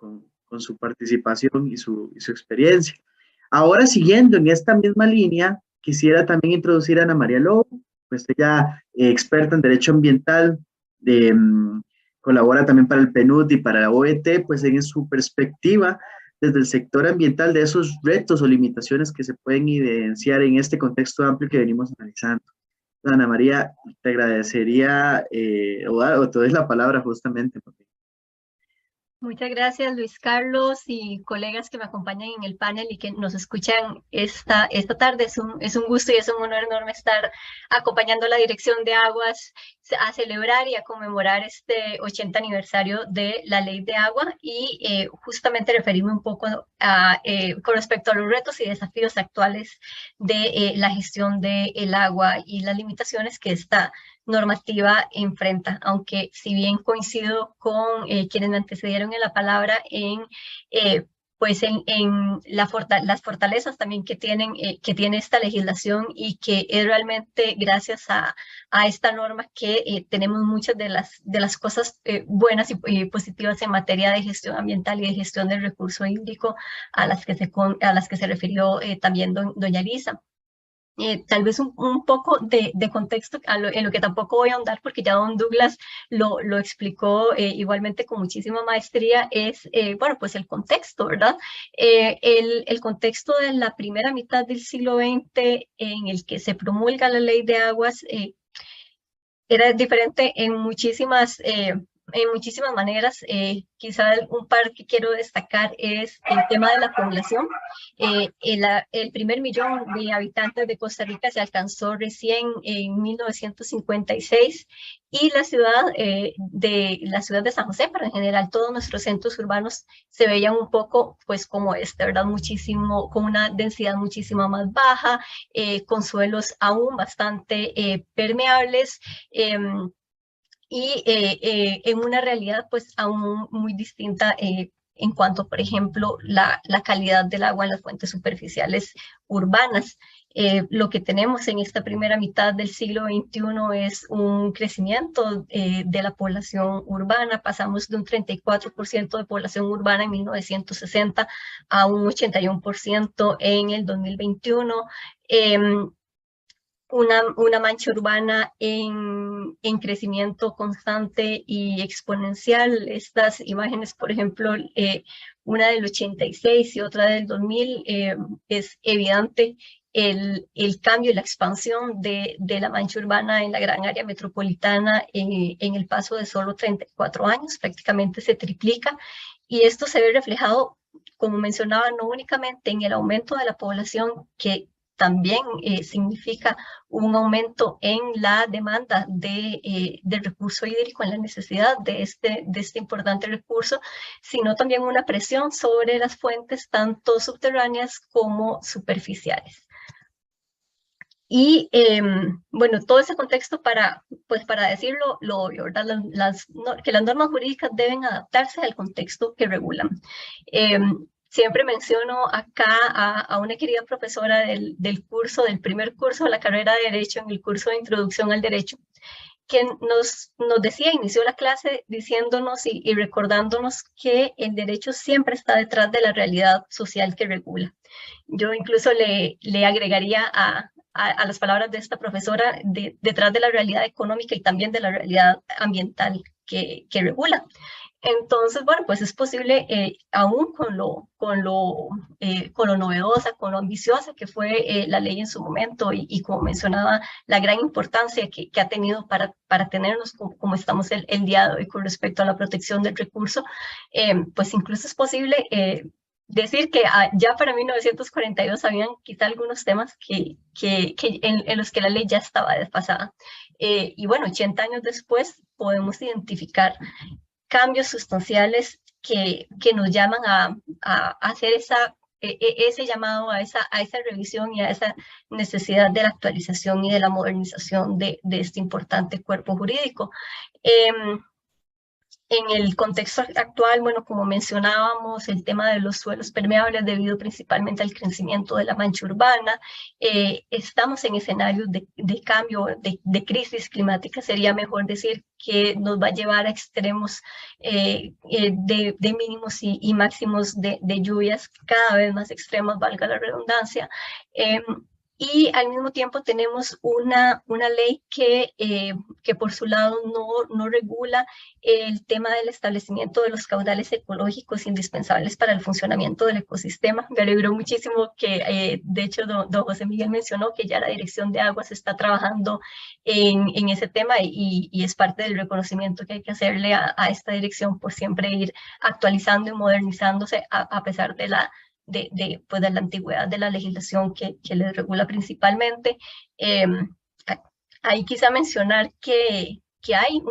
su participación y su experiencia. Ahora, siguiendo en esta misma línea, quisiera también introducir a Ana María Lobo, pues ella experta en Derecho Ambiental, colabora también para el PNUD y para la OET, pues en su perspectiva desde el sector ambiental de esos retos o limitaciones que se pueden evidenciar en este contexto amplio que venimos analizando. Ana María, te agradecería o te doy la palabra justamente. Muchas gracias, Luis Carlos, y colegas que me acompañan en el panel y que nos escuchan esta tarde. Es un gusto y es un honor enorme estar acompañando a la Dirección de Aguas a celebrar y a conmemorar este 80 aniversario de la Ley de Agua, y justamente referirme un poco con respecto a los retos y desafíos actuales de la gestión del agua y las limitaciones que esta normativa enfrenta, aunque si bien coincido con quienes me antecedieron en la palabra pues en las fortalezas también que tiene esta legislación, y que es realmente gracias a esta norma que tenemos muchas de las cosas buenas y positivas en materia de gestión ambiental y de gestión del recurso hídrico a las que se refirió también doña Elisa. Tal vez un poco de contexto en lo que tampoco voy a ahondar porque ya don Douglas lo explicó igualmente con muchísima maestría, es, bueno, pues el contexto, ¿verdad? El contexto de la primera mitad del siglo XX en el que se promulga la Ley de Aguas era diferente en muchísimas muchísimas maneras. Quizá un par que quiero destacar es el tema de la población. El primer millón de habitantes de Costa Rica se alcanzó recién en 1956 y la ciudad de San José, pero en general todos nuestros centros urbanos se veían un poco pues como ¿verdad? Muchísimo, con una densidad muchísimo más baja, con suelos aún bastante permeables, y en una realidad pues aún muy distinta en cuanto, por ejemplo, la calidad del agua en las fuentes superficiales urbanas. Lo que tenemos en esta primera mitad del siglo XXI es un crecimiento de la población urbana. Pasamos de un 34% de población urbana en 1960 a un 81% en el 2021. Una mancha urbana en crecimiento constante y exponencial. Estas imágenes, por ejemplo, una del 86 y otra del 2000, es evidente el cambio y la expansión de la mancha urbana en la gran área metropolitana en el paso de solo 34 años, prácticamente se triplica, y esto se ve reflejado, como mencionaba, no únicamente en el aumento de la población, que también significa un aumento en la demanda del recurso hídrico, en la necesidad de este importante recurso, sino también una presión sobre las fuentes, tanto subterráneas como superficiales. Y bueno, todo ese contexto para decirlo lo obvio, ¿verdad? Que las normas jurídicas deben adaptarse al contexto que regulan. Siempre menciono acá a una querida profesora del primer curso de la carrera de Derecho, en el curso de Introducción al Derecho, que nos decía, inició la clase diciéndonos y recordándonos que el derecho siempre está detrás de la realidad social que regula. Yo incluso le agregaría a las palabras de esta profesora, detrás de la realidad económica y también de la realidad ambiental que regula. Entonces, bueno, pues es posible, aún con lo novedosa, con lo ambiciosa que fue la ley en su momento, y como mencionaba, la gran importancia que ha tenido para tenernos como estamos el día de hoy con respecto a la protección del recurso, pues incluso es posible decir que ya para 1942 habían quizá algunos temas en los que la ley ya estaba desfasada. Y bueno, 80 años después podemos identificar cambios sustanciales que nos llaman a hacer ese llamado a esa revisión y a esa necesidad de la actualización y de la modernización de este importante cuerpo jurídico. En el contexto actual, bueno, como mencionábamos, el tema de los suelos permeables debido principalmente al crecimiento de la mancha urbana, estamos en escenarios de cambio, de crisis climática, sería mejor decir, que nos va a llevar a extremos de mínimos y máximos de lluvias cada vez más extremos, valga la redundancia. Y al mismo tiempo tenemos una ley que por su lado no regula el tema del establecimiento de los caudales ecológicos indispensables para el funcionamiento del ecosistema. Me alegró muchísimo que, de hecho, don José Miguel mencionó que ya la Dirección de Aguas está trabajando en ese tema, y es parte del reconocimiento que hay que hacerle a esta dirección por siempre ir actualizando y modernizándose a pesar de la antigüedad de la legislación que les regula principalmente. Ahí quizá mencionar que hay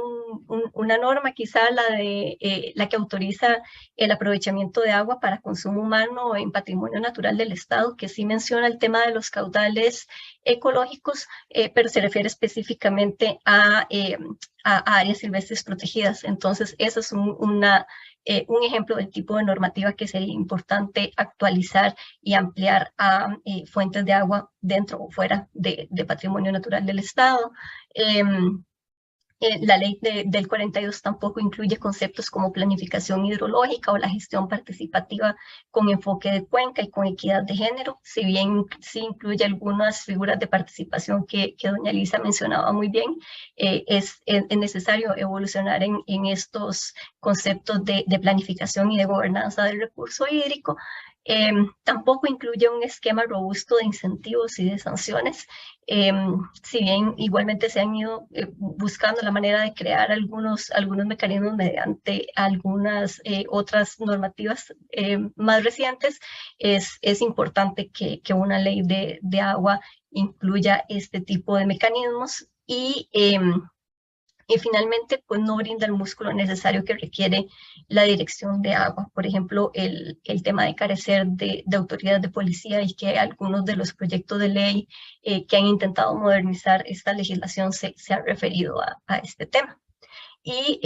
una norma, quizá la que autoriza el aprovechamiento de agua para consumo humano en patrimonio natural del Estado, que sí menciona el tema de los caudales ecológicos, pero se refiere específicamente a áreas silvestres protegidas. Entonces, eso es un ejemplo del tipo de normativa que sería importante actualizar y ampliar a fuentes de agua dentro o fuera de patrimonio natural del Estado. La ley del 42 tampoco incluye conceptos como planificación hidrológica o la gestión participativa con enfoque de cuenca y con equidad de género, si bien sí incluye algunas figuras de participación que doña Lisa mencionaba muy bien. Es necesario evolucionar en estos conceptos de planificación y de gobernanza del recurso hídrico. Tampoco incluye un esquema robusto de incentivos y de sanciones, si bien igualmente se han ido buscando la manera de crear algunos mecanismos mediante algunas otras normativas más recientes. Es importante que una ley de agua incluya este tipo de mecanismos y finalmente, pues no brinda el músculo necesario que requiere la dirección de agua. Por ejemplo, el tema de carecer de autoridad de policía, y que algunos de los proyectos de ley que han intentado modernizar esta legislación se han referido a este tema. Y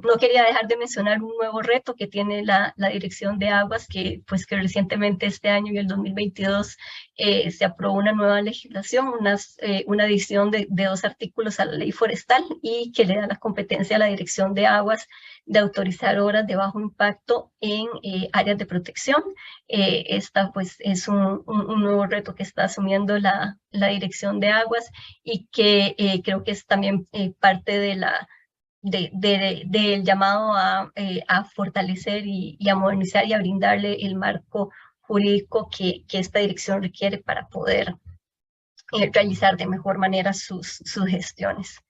no quería dejar de mencionar un nuevo reto que tiene la Dirección de Aguas, que recientemente este año, en el 2022, se aprobó una nueva legislación, una adición de 2 artículos a la ley forestal, y que le da la competencia a la Dirección de Aguas de autorizar obras de bajo impacto en áreas de protección. Esta pues es un nuevo reto que está asumiendo la Dirección de Aguas, y que creo que es también parte de del llamado a fortalecer y a modernizar y a brindarle el marco jurídico que esta dirección requiere para poder realizar de mejor manera sus gestiones.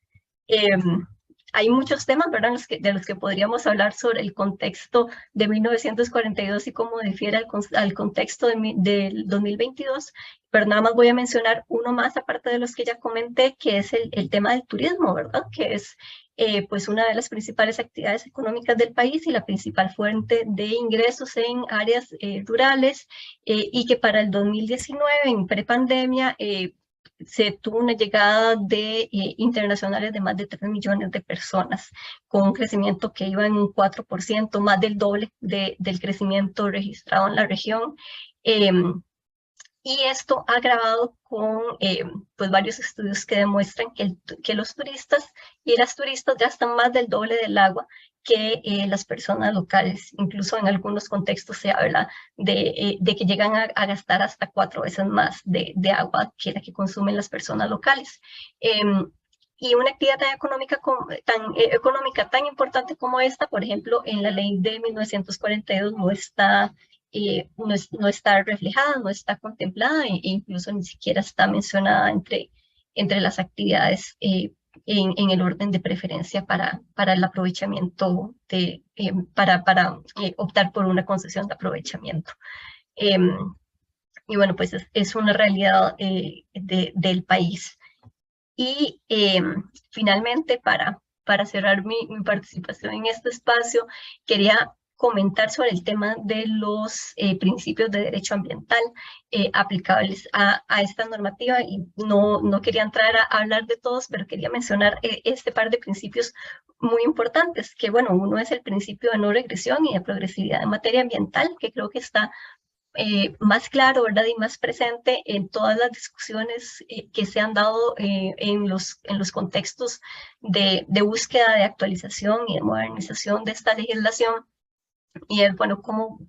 Hay muchos temas, ¿verdad?, de los que podríamos hablar sobre el contexto de 1942 y cómo difiere al contexto del 2022, pero nada más voy a mencionar uno más, aparte de los que ya comenté, que es el tema del turismo, ¿verdad?, que es pues una de las principales actividades económicas del país y la principal fuente de ingresos en áreas rurales, y que para el 2019, en prepandemia, se tuvo una llegada de internacionales de más de 3 millones de personas, con un crecimiento que iba en un 4%, más del doble del crecimiento registrado en la región. Y esto agravado con pues varios estudios que demuestran que los turistas y las turistas gastan más del doble del agua que las personas locales. Incluso en algunos contextos se habla de que llegan a gastar hasta 4 veces más de agua que la que consumen las personas locales. Y una actividad económica tan importante como esta, por ejemplo, en la ley de 1942 no está reflejada, no está contemplada, e incluso ni siquiera está mencionada entre las actividades en el orden de preferencia para el aprovechamiento, para optar por una concesión de aprovechamiento. Y bueno, pues es una realidad del país. Y finalmente, para cerrar mi participación en este espacio, quería comentar sobre el tema de los principios de derecho ambiental aplicables a esta normativa, y no quería entrar a hablar de todos, pero quería mencionar este par de principios muy importantes, que bueno, uno es el principio de no regresión y de progresividad en materia ambiental, que creo que está más claro, ¿verdad?, y más presente en todas las discusiones que se han dado en los contextos de búsqueda de actualización y de modernización de esta legislación. Y es, bueno, cómo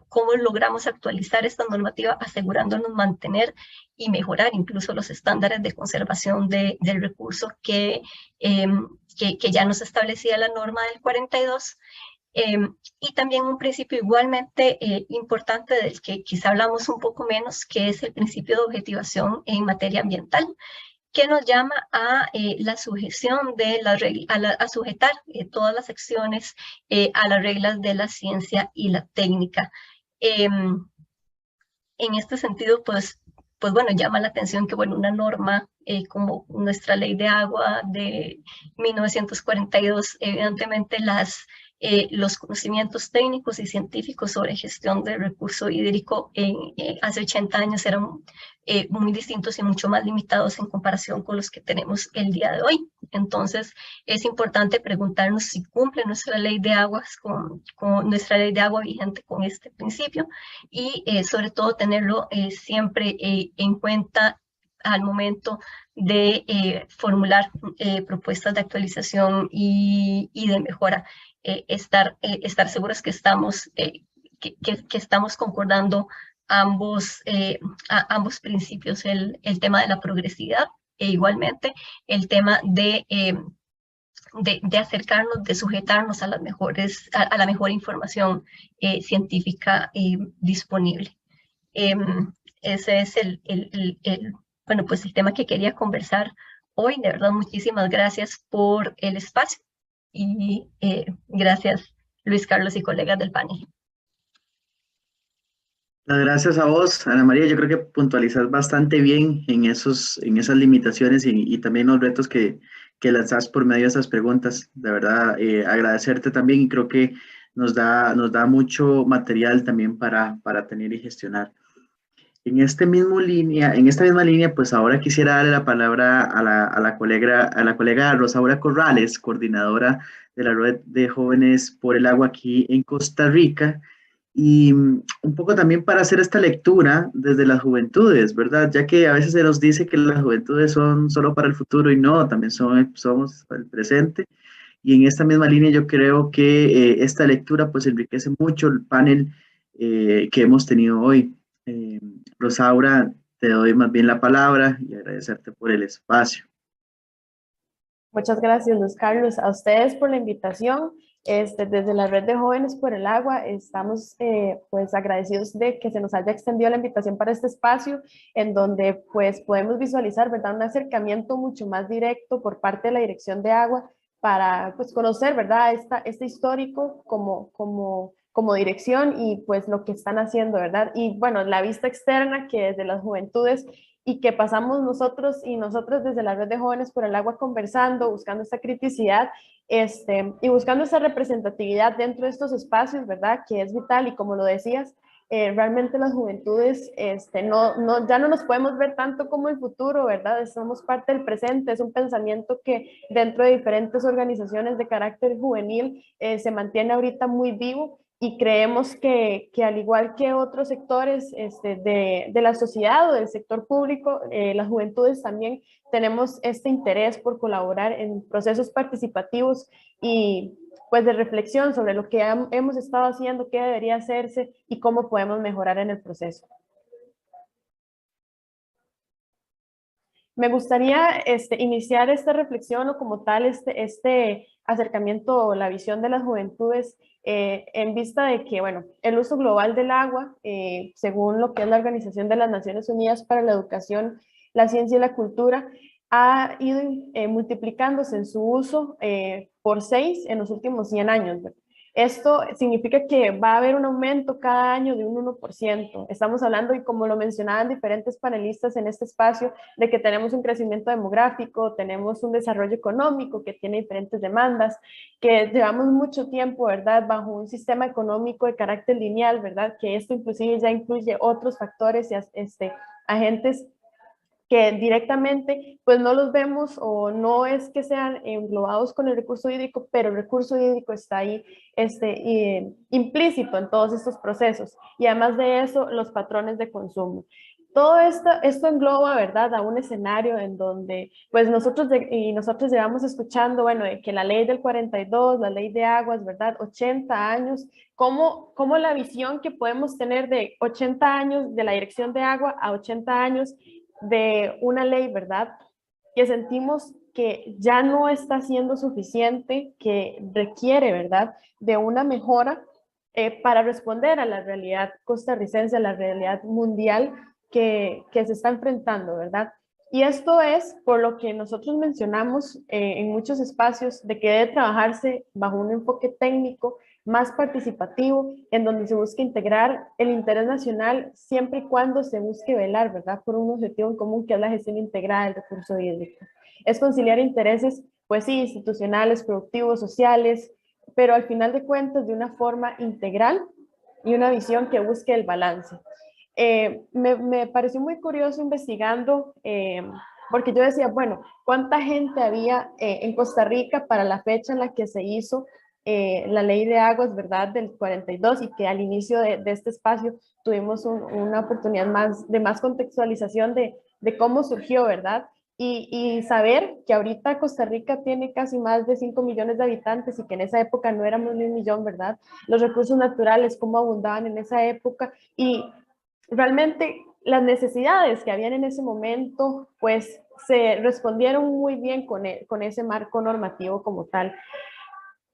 logramos actualizar esta normativa asegurándonos mantener y mejorar incluso los estándares de conservación del recurso que ya nos establecía la norma del 42. Y también un principio igualmente importante, del que quizá hablamos un poco menos, que es el principio de objetivación en materia ambiental, que nos llama a la sujeción de a sujetar todas las acciones a las reglas de la ciencia y la técnica. En este sentido, pues bueno, llama la atención que, bueno, una norma como nuestra ley de agua de 1942, evidentemente los conocimientos técnicos y científicos sobre gestión del recurso hídrico hace 80 años eran muy distintos y mucho más limitados en comparación con los que tenemos el día de hoy. Entonces, es importante preguntarnos si cumple nuestra ley de aguas con nuestra ley de agua vigente con este principio, y sobre todo tenerlo siempre en cuenta al momento de formular propuestas de actualización y de mejora. Estar seguros que estamos concordando ambos principios, el tema de la progresividad, e igualmente el tema de acercarnos, de sujetarnos a la mejor información científica disponible. Ese es bueno, pues el tema que quería conversar hoy. De verdad, muchísimas gracias por el espacio y gracias, Luis Carlos y colegas del panel. Las gracias a vos, Ana María. Yo creo que puntualizas bastante bien en esas limitaciones y también los retos que lanzás por medio de esas preguntas. De verdad, agradecerte también, y creo que nos da mucho material también para tener y gestionar. En esta misma línea, pues ahora quisiera darle la palabra a la colega Rosaura Corrales, coordinadora de la Red de Jóvenes por el Agua aquí en Costa Rica, y un poco también para hacer esta lectura desde las juventudes, ¿verdad? Ya que a veces se nos dice que las juventudes son solo para el futuro, y no, también somos para el presente. Y en esta misma línea yo creo que esta lectura pues enriquece mucho el panel que hemos tenido hoy. Eh, Rosaura, te doy más bien la palabra y agradecerte por el espacio. Muchas gracias, Luis Carlos, a ustedes por la invitación. Desde la Red de Jóvenes por el Agua estamos pues agradecidos de que se nos haya extendido la invitación para este espacio, en donde pues podemos visualizar, ¿verdad?, un acercamiento mucho más directo por parte de la Dirección de Agua para pues conocer, ¿verdad?, este histórico como dirección y pues lo que están haciendo, ¿verdad? Y bueno, la vista externa que desde las juventudes y que pasamos nosotros y nosotras desde la Red de Jóvenes por el Agua conversando, buscando esta criticidad y buscando esa representatividad dentro de estos espacios, ¿verdad? Que es vital, y como lo decías, realmente las juventudes ya no nos podemos ver tanto como el futuro, ¿verdad? Somos parte del presente, es un pensamiento que dentro de diferentes organizaciones de carácter juvenil se mantiene ahorita muy vivo, y creemos que al igual que otros sectores de la sociedad o del sector público, las juventudes también tenemos este interés por colaborar en procesos participativos y pues de reflexión sobre lo que hemos estado haciendo, qué debería hacerse y cómo podemos mejorar en el proceso. Me gustaría iniciar esta reflexión o como tal este acercamiento o la visión de las juventudes en vista de que, bueno, el uso global del agua, según lo que es la Organización de las Naciones Unidas para la Educación, la Ciencia y la Cultura, ha ido multiplicándose en su uso por 6 en los últimos 100 años, ¿verdad? Esto significa que va a haber un aumento cada año de un 1%. Estamos hablando, y como lo mencionaban diferentes panelistas en este espacio, de que tenemos un crecimiento demográfico, tenemos un desarrollo económico que tiene diferentes demandas, que llevamos mucho tiempo, ¿verdad?, bajo un sistema económico de carácter lineal, ¿verdad?, que esto inclusive ya incluye otros factores y agentes que directamente pues no los vemos o no es que sean englobados con el recurso hídrico, pero el recurso hídrico está ahí implícito en todos estos procesos, y además de eso los patrones de consumo. Todo esto engloba, ¿verdad?, a un escenario en donde pues nosotros llevamos escuchando, bueno, de que la ley del 42, la ley de aguas, ¿verdad?, 80 años, cómo la visión que podemos tener de 80 años de la Dirección de Agua a 80 años de una ley, ¿verdad?, que sentimos que ya no está siendo suficiente, que requiere, ¿verdad?, de una mejora para responder a la realidad costarricense, a la realidad mundial que se está enfrentando, ¿verdad? Y esto es por lo que nosotros mencionamos en muchos espacios de que debe trabajarse bajo un enfoque técnico más participativo, en donde se busque integrar el interés nacional siempre y cuando se busque velar, ¿verdad?, por un objetivo en común, que es la gestión integrada del recurso hídrico. Es conciliar intereses, pues sí, institucionales, productivos, sociales, pero al final de cuentas de una forma integral y una visión que busque el balance. Me pareció muy curioso investigando, porque yo decía, bueno, ¿cuánta gente había en Costa Rica para la fecha en la que se hizo la ley de aguas, ¿verdad?, del 42, y que al inicio de este espacio tuvimos una oportunidad de más contextualización de cómo surgió, ¿verdad? Y saber que ahorita Costa Rica tiene casi más de 5 millones de habitantes y que en esa época no éramos ni 1 millón, ¿verdad? Los recursos naturales, cómo abundaban en esa época, y realmente las necesidades que habían en ese momento, pues se respondieron muy bien con ese marco normativo como tal.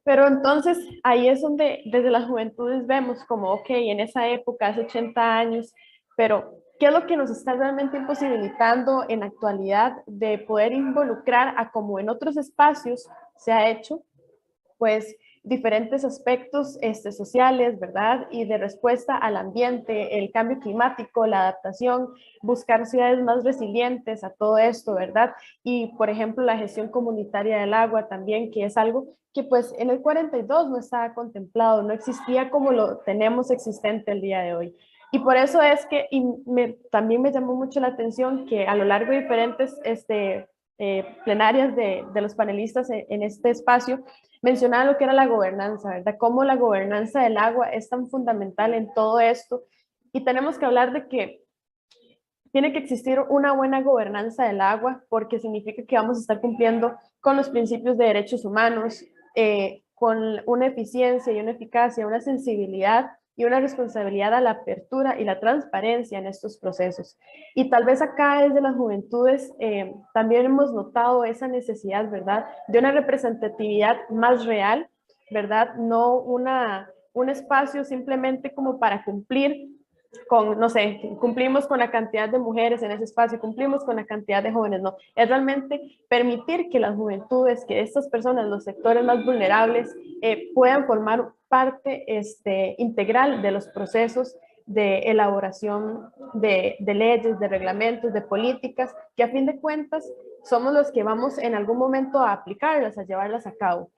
Pero entonces ahí es donde desde las juventudes vemos como, ok, en esa época, hace 80 años, Pero, ¿qué es lo que nos está realmente imposibilitando en la actualidad de poder involucrar a como en otros espacios se ha hecho, pues diferentes aspectos sociales, ¿verdad? Y de respuesta al ambiente, el cambio climático, la adaptación, buscar ciudades más resilientes a todo esto, ¿verdad? Y, por ejemplo, la gestión comunitaria del agua también, que es algo que pues en el 42 no estaba contemplado, no existía como lo tenemos existente el día de hoy. Y por eso es que también me llamó mucho la atención que a lo largo de diferentes plenarias de los panelistas en este espacio, mencionaba lo que era la gobernanza, ¿verdad? Cómo la gobernanza del agua es tan fundamental en todo esto. Y tenemos que hablar de que tiene que existir una buena gobernanza del agua porque significa que vamos a estar cumpliendo con los principios de derechos humanos, con una eficiencia y una eficacia, una sensibilidad y una responsabilidad a la apertura y la transparencia en estos procesos. Y tal vez acá desde las juventudes también hemos notado esa necesidad, ¿verdad? De una representatividad más real, ¿verdad? No un espacio simplemente como para cumplir con, no sé, cumplimos con la cantidad de mujeres en ese espacio, cumplimos con la cantidad de jóvenes, no, es realmente permitir que las juventudes, que estas personas, los sectores más vulnerables, puedan formar parte integral de los procesos de elaboración de leyes, de reglamentos, de políticas, que a fin de cuentas somos los que vamos en algún momento a aplicarlas, a llevarlas a cabo.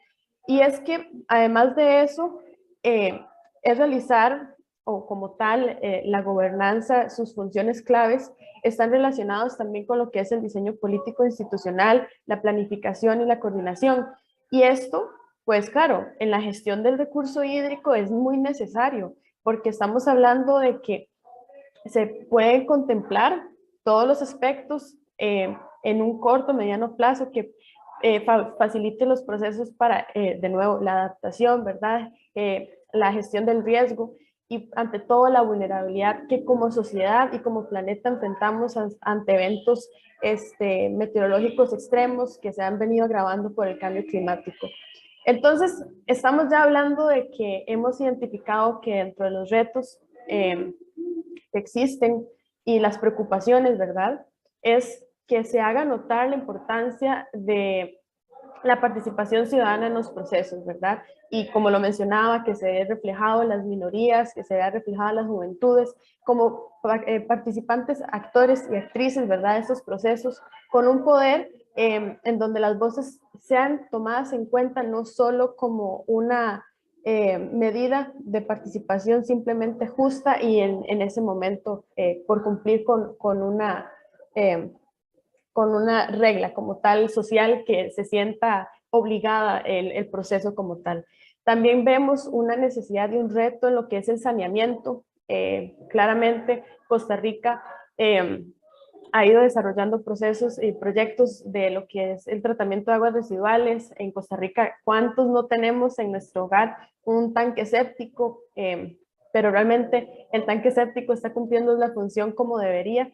Y es que además de eso, es realizar o como tal, la gobernanza, sus funciones claves están relacionados también con lo que es el diseño político institucional, la planificación y la coordinación. Y esto, pues claro, en la gestión del recurso hídrico es muy necesario, porque estamos hablando de que se pueden contemplar todos los aspectos en un corto, mediano plazo que facilite los procesos para, de nuevo, la adaptación, ¿verdad? La gestión del riesgo y ante todo la vulnerabilidad que como sociedad y como planeta enfrentamos ante eventos meteorológicos extremos que se han venido agravando por el cambio climático. Entonces, estamos ya hablando de que hemos identificado que dentro de los retos que existen y las preocupaciones, ¿verdad? Es que se haga notar la importancia de la participación ciudadana en los procesos, ¿verdad? Y como lo mencionaba, que se ve reflejado en las minorías, que se vea reflejado en las juventudes, como participantes, actores y actrices, ¿verdad? De estos procesos, con un poder en donde las voces sean tomadas en cuenta no solo como una medida de participación simplemente justa y en ese momento por cumplir con una regla como tal social que se sienta obligada el proceso como tal. También vemos una necesidad y un reto en lo que es el saneamiento. Claramente Costa Rica ha ido desarrollando procesos y proyectos de lo que es el tratamiento de aguas residuales. En Costa Rica, ¿cuántos no tenemos en nuestro hogar un tanque séptico? Pero realmente el tanque séptico está cumpliendo la función como debería.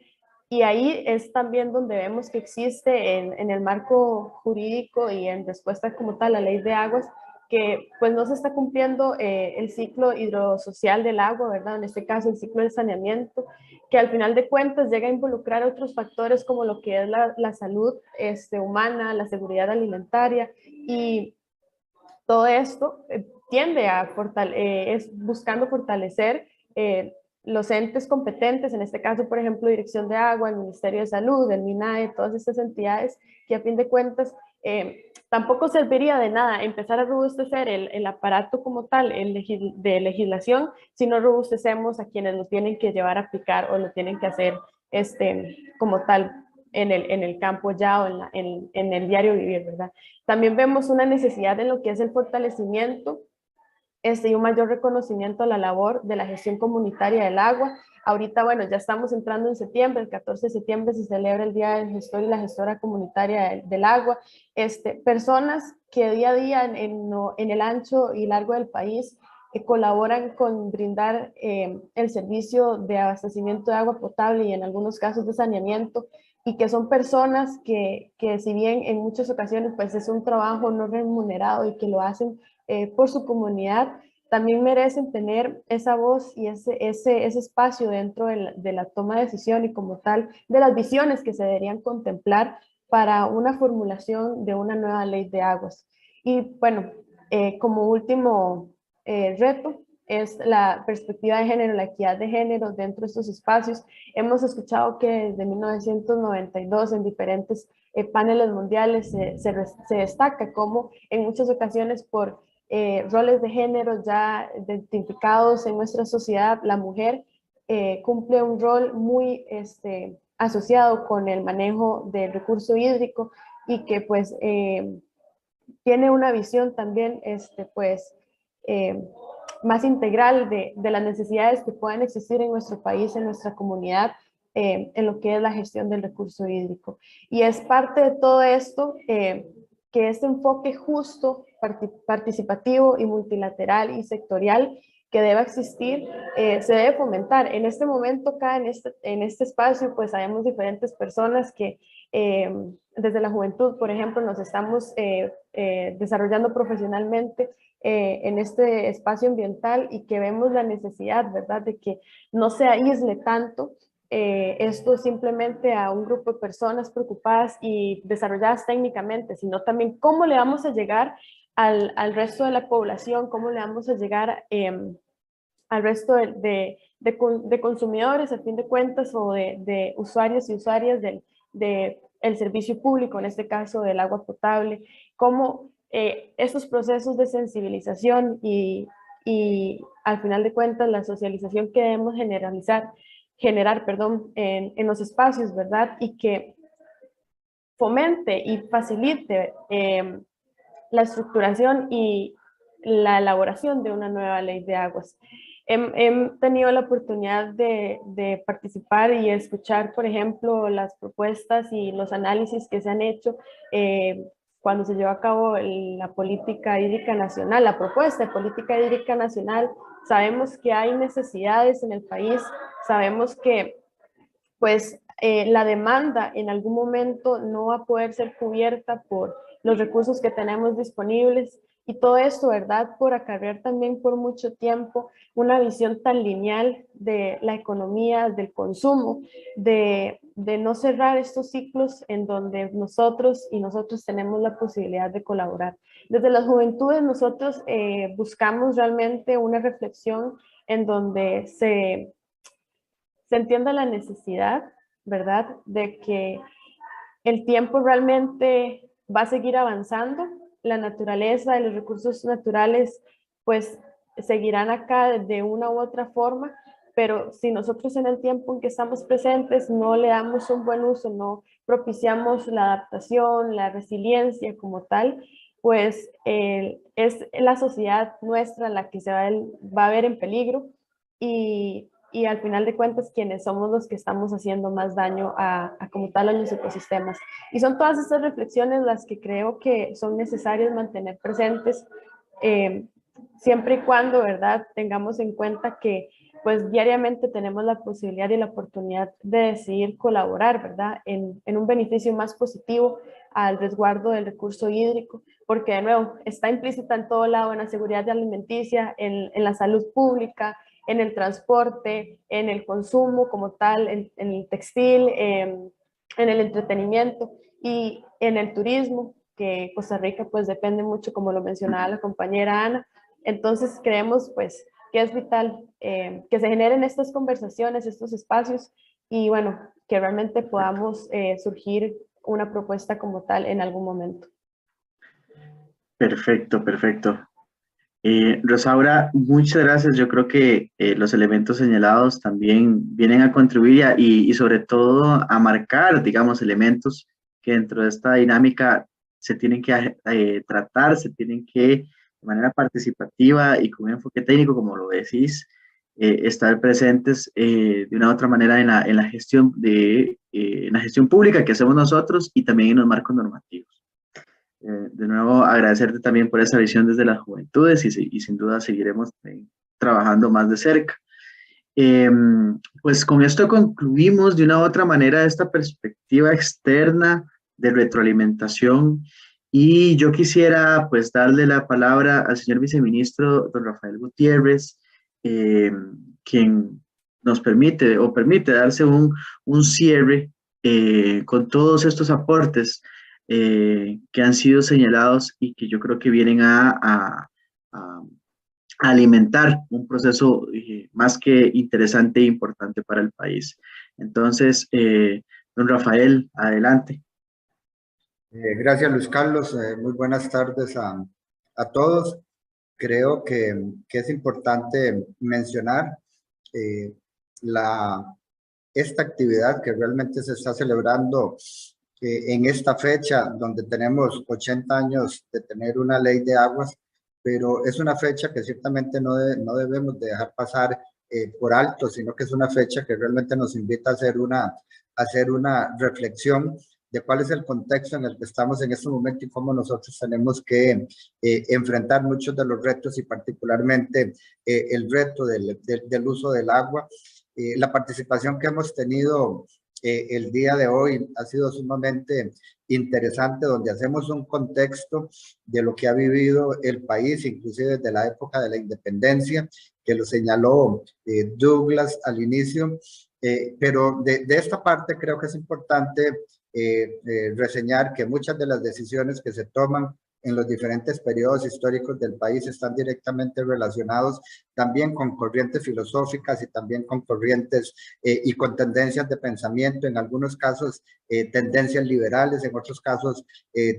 Y ahí es también donde vemos que existe en el marco jurídico y en respuesta como tal a la ley de aguas, que pues no se está cumpliendo el ciclo hidrosocial del agua, ¿verdad? En este caso el ciclo del saneamiento, que al final de cuentas llega a involucrar otros factores como lo que es la salud humana, la seguridad alimentaria, y todo esto tiende a es buscando fortalecer los entes competentes, en este caso, por ejemplo, Dirección de Agua, el Ministerio de Salud, el MINAE, todas estas entidades que a fin de cuentas tampoco serviría de nada empezar a robustecer el aparato como tal de legislación si no robustecemos a quienes lo tienen que llevar a aplicar o lo tienen que hacer como tal en el campo ya o en el diario vivir, ¿verdad? También vemos una necesidad en lo que es el fortalecimiento y un mayor reconocimiento a la labor de la gestión comunitaria del agua. Ahorita, bueno, ya estamos entrando en septiembre, el 14 de septiembre se celebra el Día del Gestor y la Gestora Comunitaria del Agua. Personas que día a día en el ancho y largo del país colaboran con brindar el servicio de abastecimiento de agua potable y en algunos casos de saneamiento, y que son personas que si bien en muchas ocasiones pues es un trabajo no remunerado y que lo hacen por su comunidad, también merecen tener esa voz y ese espacio dentro de la toma de decisión y como tal de las visiones que se deberían contemplar para una formulación de una nueva ley de aguas. Y bueno, como último reto es la perspectiva de género, la equidad de género dentro de estos espacios. Hemos escuchado que desde 1992 en diferentes paneles mundiales se destaca como en muchas ocasiones por roles de género ya identificados en nuestra sociedad, la mujer cumple un rol muy asociado con el manejo del recurso hídrico y que pues tiene una visión también más integral de las necesidades que pueden existir en nuestro país, en nuestra comunidad, en lo que es la gestión del recurso hídrico. Y es parte de todo esto que este enfoque justo, participativo y multilateral y sectorial que debe existir, se debe fomentar. En este momento, acá en este espacio, pues sabemos diferentes personas que desde la juventud, por ejemplo, nos estamos desarrollando profesionalmente en este espacio ambiental y que vemos la necesidad, ¿verdad?, de que no se aísle tanto esto simplemente a un grupo de personas preocupadas y desarrolladas técnicamente, sino también cómo le vamos a llegar al resto de la población, cómo le vamos a llegar al resto de consumidores, a fin de cuentas, o de usuarios y usuarias del servicio público, en este caso del agua potable, cómo estos procesos de sensibilización y al final de cuentas la socialización que debemos generar en los espacios, ¿verdad? Y que fomente y facilite la estructuración y la elaboración de una nueva ley de aguas. He tenido la oportunidad de participar y escuchar, por ejemplo, las propuestas y los análisis que se han hecho cuando se llevó a cabo la política hídrica nacional, la propuesta de política hídrica nacional. Sabemos que hay necesidades en el país, sabemos que pues la demanda en algún momento no va a poder ser cubierta por los recursos que tenemos disponibles y todo esto, ¿verdad?, por acarrear también por mucho tiempo una visión tan lineal de la economía, del consumo, de no cerrar estos ciclos en donde nosotros tenemos la posibilidad de colaborar. Desde las juventudes nosotros buscamos realmente una reflexión en donde se entienda la necesidad, ¿verdad?, de que el tiempo realmente va a seguir avanzando, la naturaleza y los recursos naturales pues seguirán acá de una u otra forma, pero si nosotros en el tiempo en que estamos presentes no le damos un buen uso, no propiciamos la adaptación, la resiliencia como tal, pues es la sociedad nuestra la que se va a ver en peligro y al final de cuentas quienes somos los que estamos haciendo más daño a como tal a los ecosistemas. Y son todas estas reflexiones las que creo que son necesarias mantener presentes, siempre y cuando, ¿verdad?, tengamos en cuenta que pues diariamente tenemos la posibilidad y la oportunidad de decidir colaborar, ¿verdad?, en un beneficio más positivo al resguardo del recurso hídrico, porque de nuevo está implícita en todo lado, en la seguridad alimenticia, en la salud pública, en el transporte, en el consumo como tal, en el textil, en el entretenimiento y en el turismo, que Costa Rica pues depende mucho, como lo mencionaba la compañera Ana. Entonces creemos pues que es vital que se generen estas conversaciones, estos espacios y bueno, que realmente podamos surgir una propuesta como tal en algún momento. Perfecto, perfecto. Rosaura, muchas gracias. Yo creo que los elementos señalados también vienen a contribuir y sobre todo a marcar, digamos, elementos que dentro de esta dinámica se tienen que tratar, se tienen que, de manera participativa y con un enfoque técnico, como lo decís, estar presentes de una u otra manera en la gestión en la gestión pública que hacemos nosotros y también en los marcos normativos. De nuevo, agradecerte también por esa visión desde las juventudes y sin duda seguiremos trabajando más de cerca. Pues con esto concluimos de una u otra manera esta perspectiva externa de retroalimentación Y yo quisiera pues darle la palabra al señor viceministro, don Rafael Gutiérrez, quien nos permite darse un cierre con todos estos aportes que han sido señalados y que yo creo que vienen a alimentar un proceso más que interesante e importante para el país. Entonces, don Rafael, adelante. Gracias, Luis Carlos. Muy buenas tardes a todos. Creo que es importante mencionar esta actividad que realmente se está celebrando en esta fecha, donde tenemos 80 años de tener una ley de aguas, pero es una fecha que ciertamente no debemos de dejar pasar por alto, sino que es una fecha que realmente nos invita a hacer una reflexión de cuál es el contexto en el que estamos en este momento y cómo nosotros tenemos que enfrentar muchos de los retos y particularmente el reto del uso del agua. La participación que hemos tenido el día de hoy ha sido sumamente interesante, donde hacemos un contexto de lo que ha vivido el país, inclusive desde la época de la independencia, que lo señaló Douglas al inicio, pero de esta parte creo que es importante reseñar que muchas de las decisiones que se toman en los diferentes periodos históricos del país están directamente relacionados también con corrientes filosóficas y también con corrientes y con tendencias de pensamiento, en algunos casos tendencias liberales, en otros casos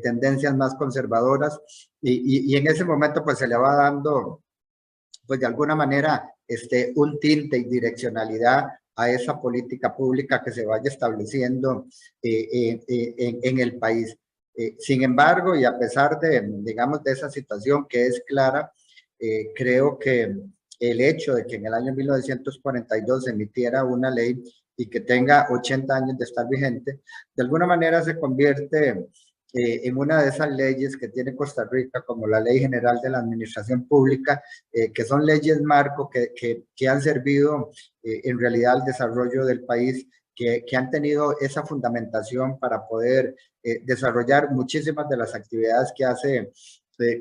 tendencias más conservadoras, y en ese momento pues se le va dando pues de alguna manera un tinte y direccionalidad a esa política pública que se vaya estableciendo en el país. Sin embargo, y a pesar digamos, de esa situación que es clara, creo que el hecho de que en el año 1942 se emitiera una ley y que tenga 80 años de estar vigente, de alguna manera se convierte en una de esas leyes que tiene Costa Rica, como la Ley General de la Administración Pública, que son leyes marco que han servido en realidad al desarrollo del país, que han tenido esa fundamentación para poder desarrollar muchísimas de las actividades que hace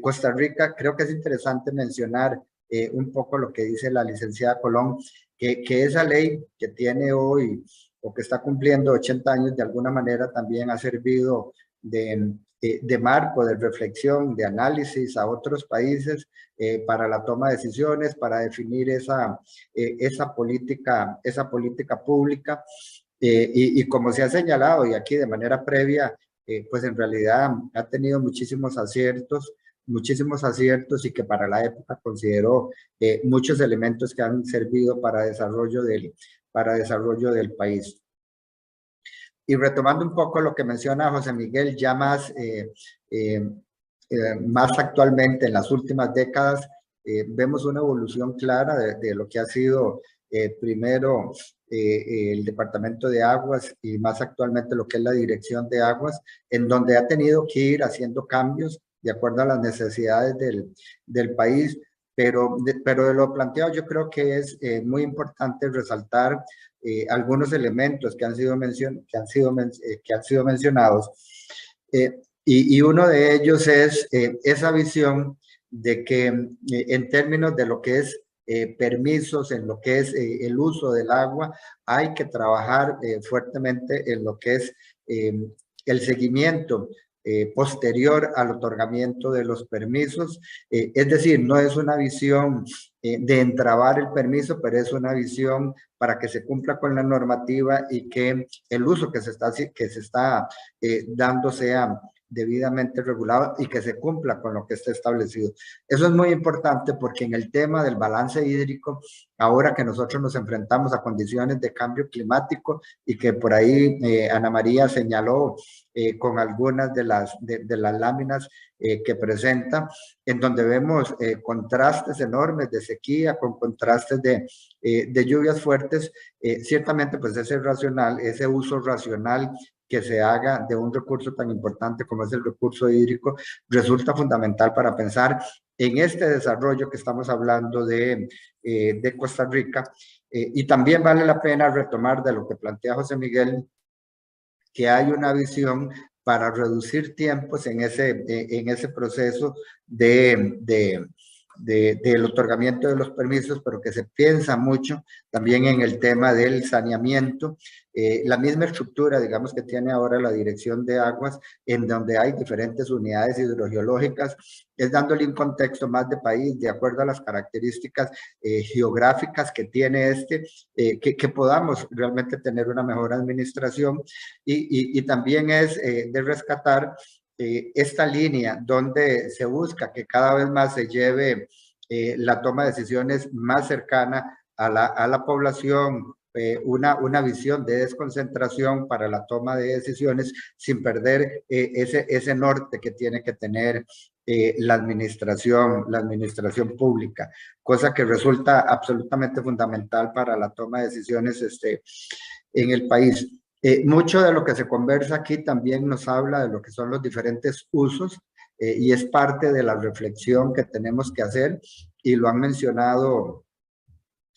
Costa Rica. Creo que es interesante mencionar un poco lo que dice la licenciada Colón, que esa ley que tiene hoy o que está cumpliendo 80 años de alguna manera también ha servido de marco, de reflexión, de análisis a otros países para la toma de decisiones, para definir esa política pública. Y como se ha señalado, y aquí de manera previa, pues en realidad ha tenido muchísimos aciertos y que para la época consideró muchos elementos que han servido para desarrollo del país. Y retomando un poco lo que menciona José Miguel, ya más actualmente en las últimas décadas, vemos una evolución clara de lo que ha sido primero el Departamento de Aguas y más actualmente lo que es la Dirección de Aguas, en donde ha tenido que ir haciendo cambios de acuerdo a las necesidades del país, pero de lo planteado yo creo que es muy importante resaltar algunos elementos que han sido mencionados, y uno de ellos es esa visión de que en términos de lo que es permisos, en lo que es el uso del agua, hay que trabajar fuertemente en lo que es el seguimiento posterior al otorgamiento de los permisos. Es decir, no es una visión de entrabar el permiso, pero es una visión para que se cumpla con la normativa y que el uso que se está dando sea debidamente regulado y que se cumpla con lo que está establecido. Eso es muy importante porque en el tema del balance hídrico, ahora que nosotros nos enfrentamos a condiciones de cambio climático y que por ahí Ana María señaló con algunas de las láminas que presenta, en donde vemos contrastes enormes de sequía con contrastes de lluvias fuertes, ciertamente pues ese uso racional que se haga de un recurso tan importante como es el recurso hídrico resulta fundamental para pensar en este desarrollo que estamos hablando de Costa Rica. Y también vale la pena retomar de lo que plantea José Miguel, que hay una visión para reducir tiempos en ese proceso del otorgamiento de los permisos, pero que se piensa mucho también en el tema del saneamiento. La misma estructura, digamos, que tiene ahora la Dirección de Aguas, en donde hay diferentes unidades hidrogeológicas, es dándole un contexto más de país, de acuerdo a las características geográficas que tiene que podamos realmente tener una mejor administración, y también es de rescatar esta línea donde se busca que cada vez más se lleve la toma de decisiones más cercana a la población, una visión de desconcentración para la toma de decisiones sin perder ese norte que tiene que tener la administración pública, cosa que resulta absolutamente fundamental para la toma de decisiones en el país. Mucho de lo que se conversa aquí también nos habla de lo que son los diferentes usos y es parte de la reflexión que tenemos que hacer, y lo han mencionado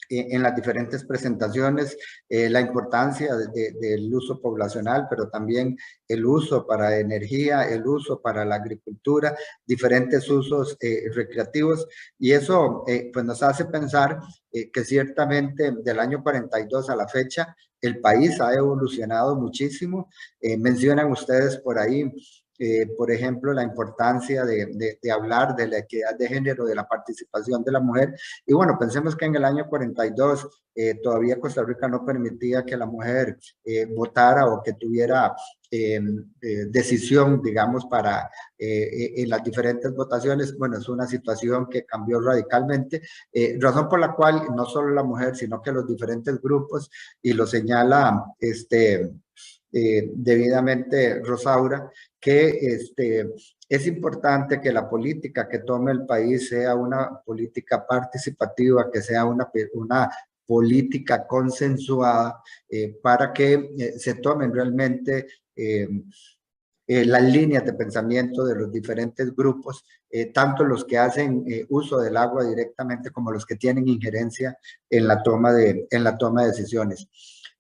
en las diferentes presentaciones, la importancia del uso poblacional, pero también el uso para energía, el uso para la agricultura, diferentes usos recreativos, y eso pues nos hace pensar que ciertamente del año 42 a la fecha el país ha evolucionado muchísimo. Mencionan ustedes por ahí, por ejemplo, la importancia de hablar de la equidad de género, de la participación de la mujer. Y bueno, pensemos que en el año 42 todavía Costa Rica no permitía que la mujer votara o que tuviera decisión, digamos, para en las diferentes votaciones. Bueno, es una situación que cambió radicalmente, razón por la cual no solo la mujer, sino que los diferentes grupos, y lo señala debidamente Rosaura, que es importante que la política que tome el país sea una política participativa, que sea una política consensuada, para que se tomen realmente las líneas de pensamiento de los diferentes grupos, tanto los que hacen uso del agua directamente como los que tienen injerencia en la toma de decisiones.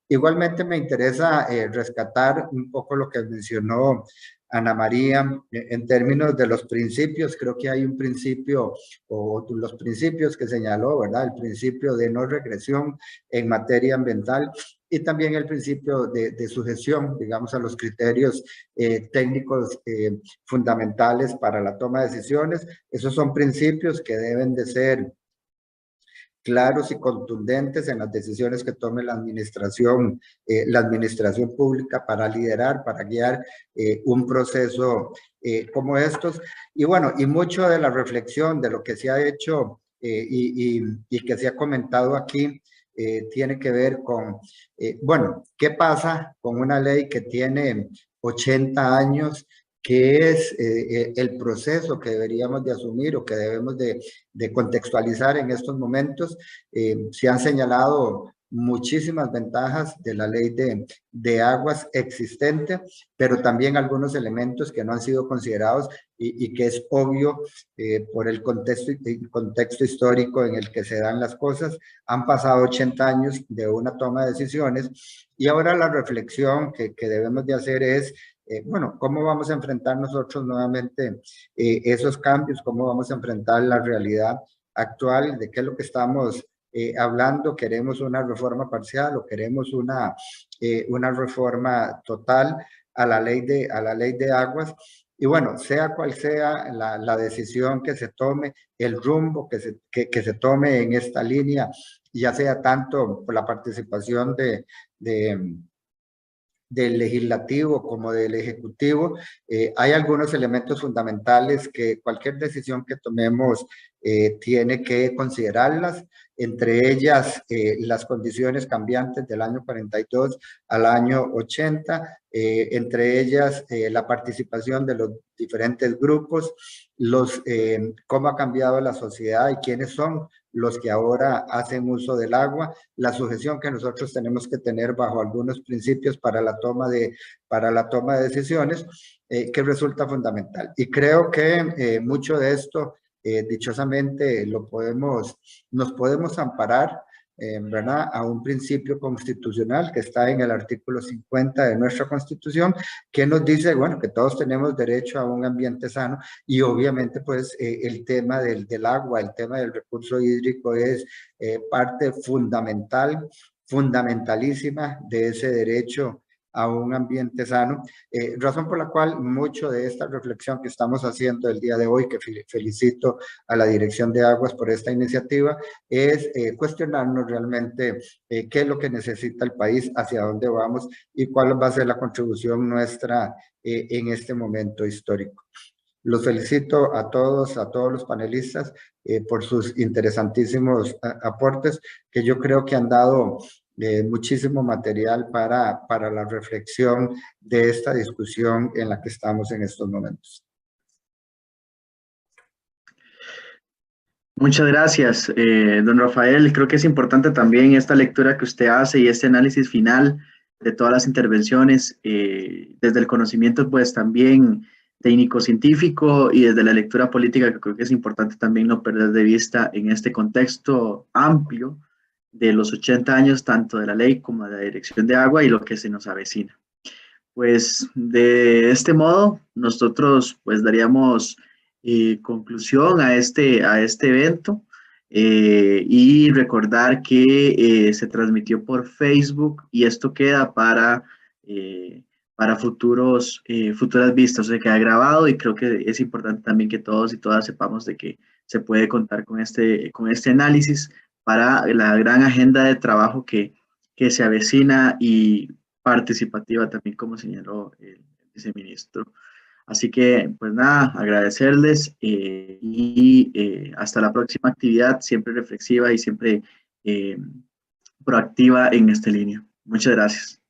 Igualmente me interesa rescatar un poco lo que mencionó Ana María en términos de los principios. Creo que hay un principio, o los principios que señaló, ¿verdad? El principio de no regresión en materia ambiental, y también el principio de sujeción, digamos, a los criterios técnicos fundamentales para la toma de decisiones. Esos son principios que deben de ser claros y contundentes en las decisiones que tome la administración pública para liderar, para guiar un proceso como estos. Y bueno, y mucho de la reflexión de lo que se ha hecho y que se ha comentado aquí tiene que ver con, bueno, ¿qué pasa con una ley que tiene 80 años? ¿Qué es el proceso que deberíamos de asumir o que debemos de contextualizar en estos momentos? Se han señalado muchísimas ventajas de la ley de aguas existente, pero también algunos elementos que no han sido considerados y que es obvio por el contexto histórico en el que se dan las cosas. Han pasado 80 años de una toma de decisiones, y ahora la reflexión que debemos de hacer es, bueno, ¿cómo vamos a enfrentar nosotros nuevamente esos cambios? ¿Cómo vamos a enfrentar la realidad actual? ¿De qué es lo que estamos hablando? ¿Queremos una reforma parcial o queremos una reforma total a la ley de aguas? Y bueno, sea cual sea la decisión que se tome, el rumbo que se tome en esta línea, ya sea tanto por la participación del legislativo como del ejecutivo, hay algunos elementos fundamentales que cualquier decisión que tomemos tiene que considerarlas, entre ellas las condiciones cambiantes del año 42 al año 80, entre ellas la participación de los diferentes grupos, cómo ha cambiado la sociedad y quiénes son los que ahora hacen uso del agua, la sujeción que nosotros tenemos que tener bajo algunos principios para la toma de decisiones, que resulta fundamental. Y creo que mucho de esto, dichosamente, nos podemos amparar ¿verdad?, a un principio constitucional que está en el artículo 50 de nuestra Constitución, que nos dice, bueno, que todos tenemos derecho a un ambiente sano, y obviamente pues el tema del agua, el tema del recurso hídrico es parte fundamental, fundamentalísima de ese derecho a un ambiente sano, razón por la cual mucho de esta reflexión que estamos haciendo el día de hoy, que felicito a la Dirección de Aguas por esta iniciativa, es cuestionarnos realmente qué es lo que necesita el país, hacia dónde vamos y cuál va a ser la contribución nuestra en este momento histórico. Los felicito a todos los panelistas por sus interesantísimos aportes, que yo creo que han dado muchísimo material para la reflexión de esta discusión en la que estamos en estos momentos. Muchas gracias, don Rafael. Creo que es importante también esta lectura que usted hace y este análisis final de todas las intervenciones, desde el conocimiento pues también técnico-científico y desde la lectura política, que creo que es importante también no perder de vista en este contexto amplio de los 80 años, tanto de la ley como de la Dirección de Agua y lo que se nos avecina. Pues de este modo, nosotros pues daríamos conclusión a este evento y recordar que se transmitió por Facebook y esto queda para futuras vistas, o sea, queda grabado, y creo que es importante también que todos y todas sepamos de que se puede contar con este análisis para la gran agenda de trabajo que se avecina y participativa también, como señaló el viceministro. Así que, pues nada, agradecerles y hasta la próxima actividad, siempre reflexiva y siempre proactiva en esta línea. Muchas gracias.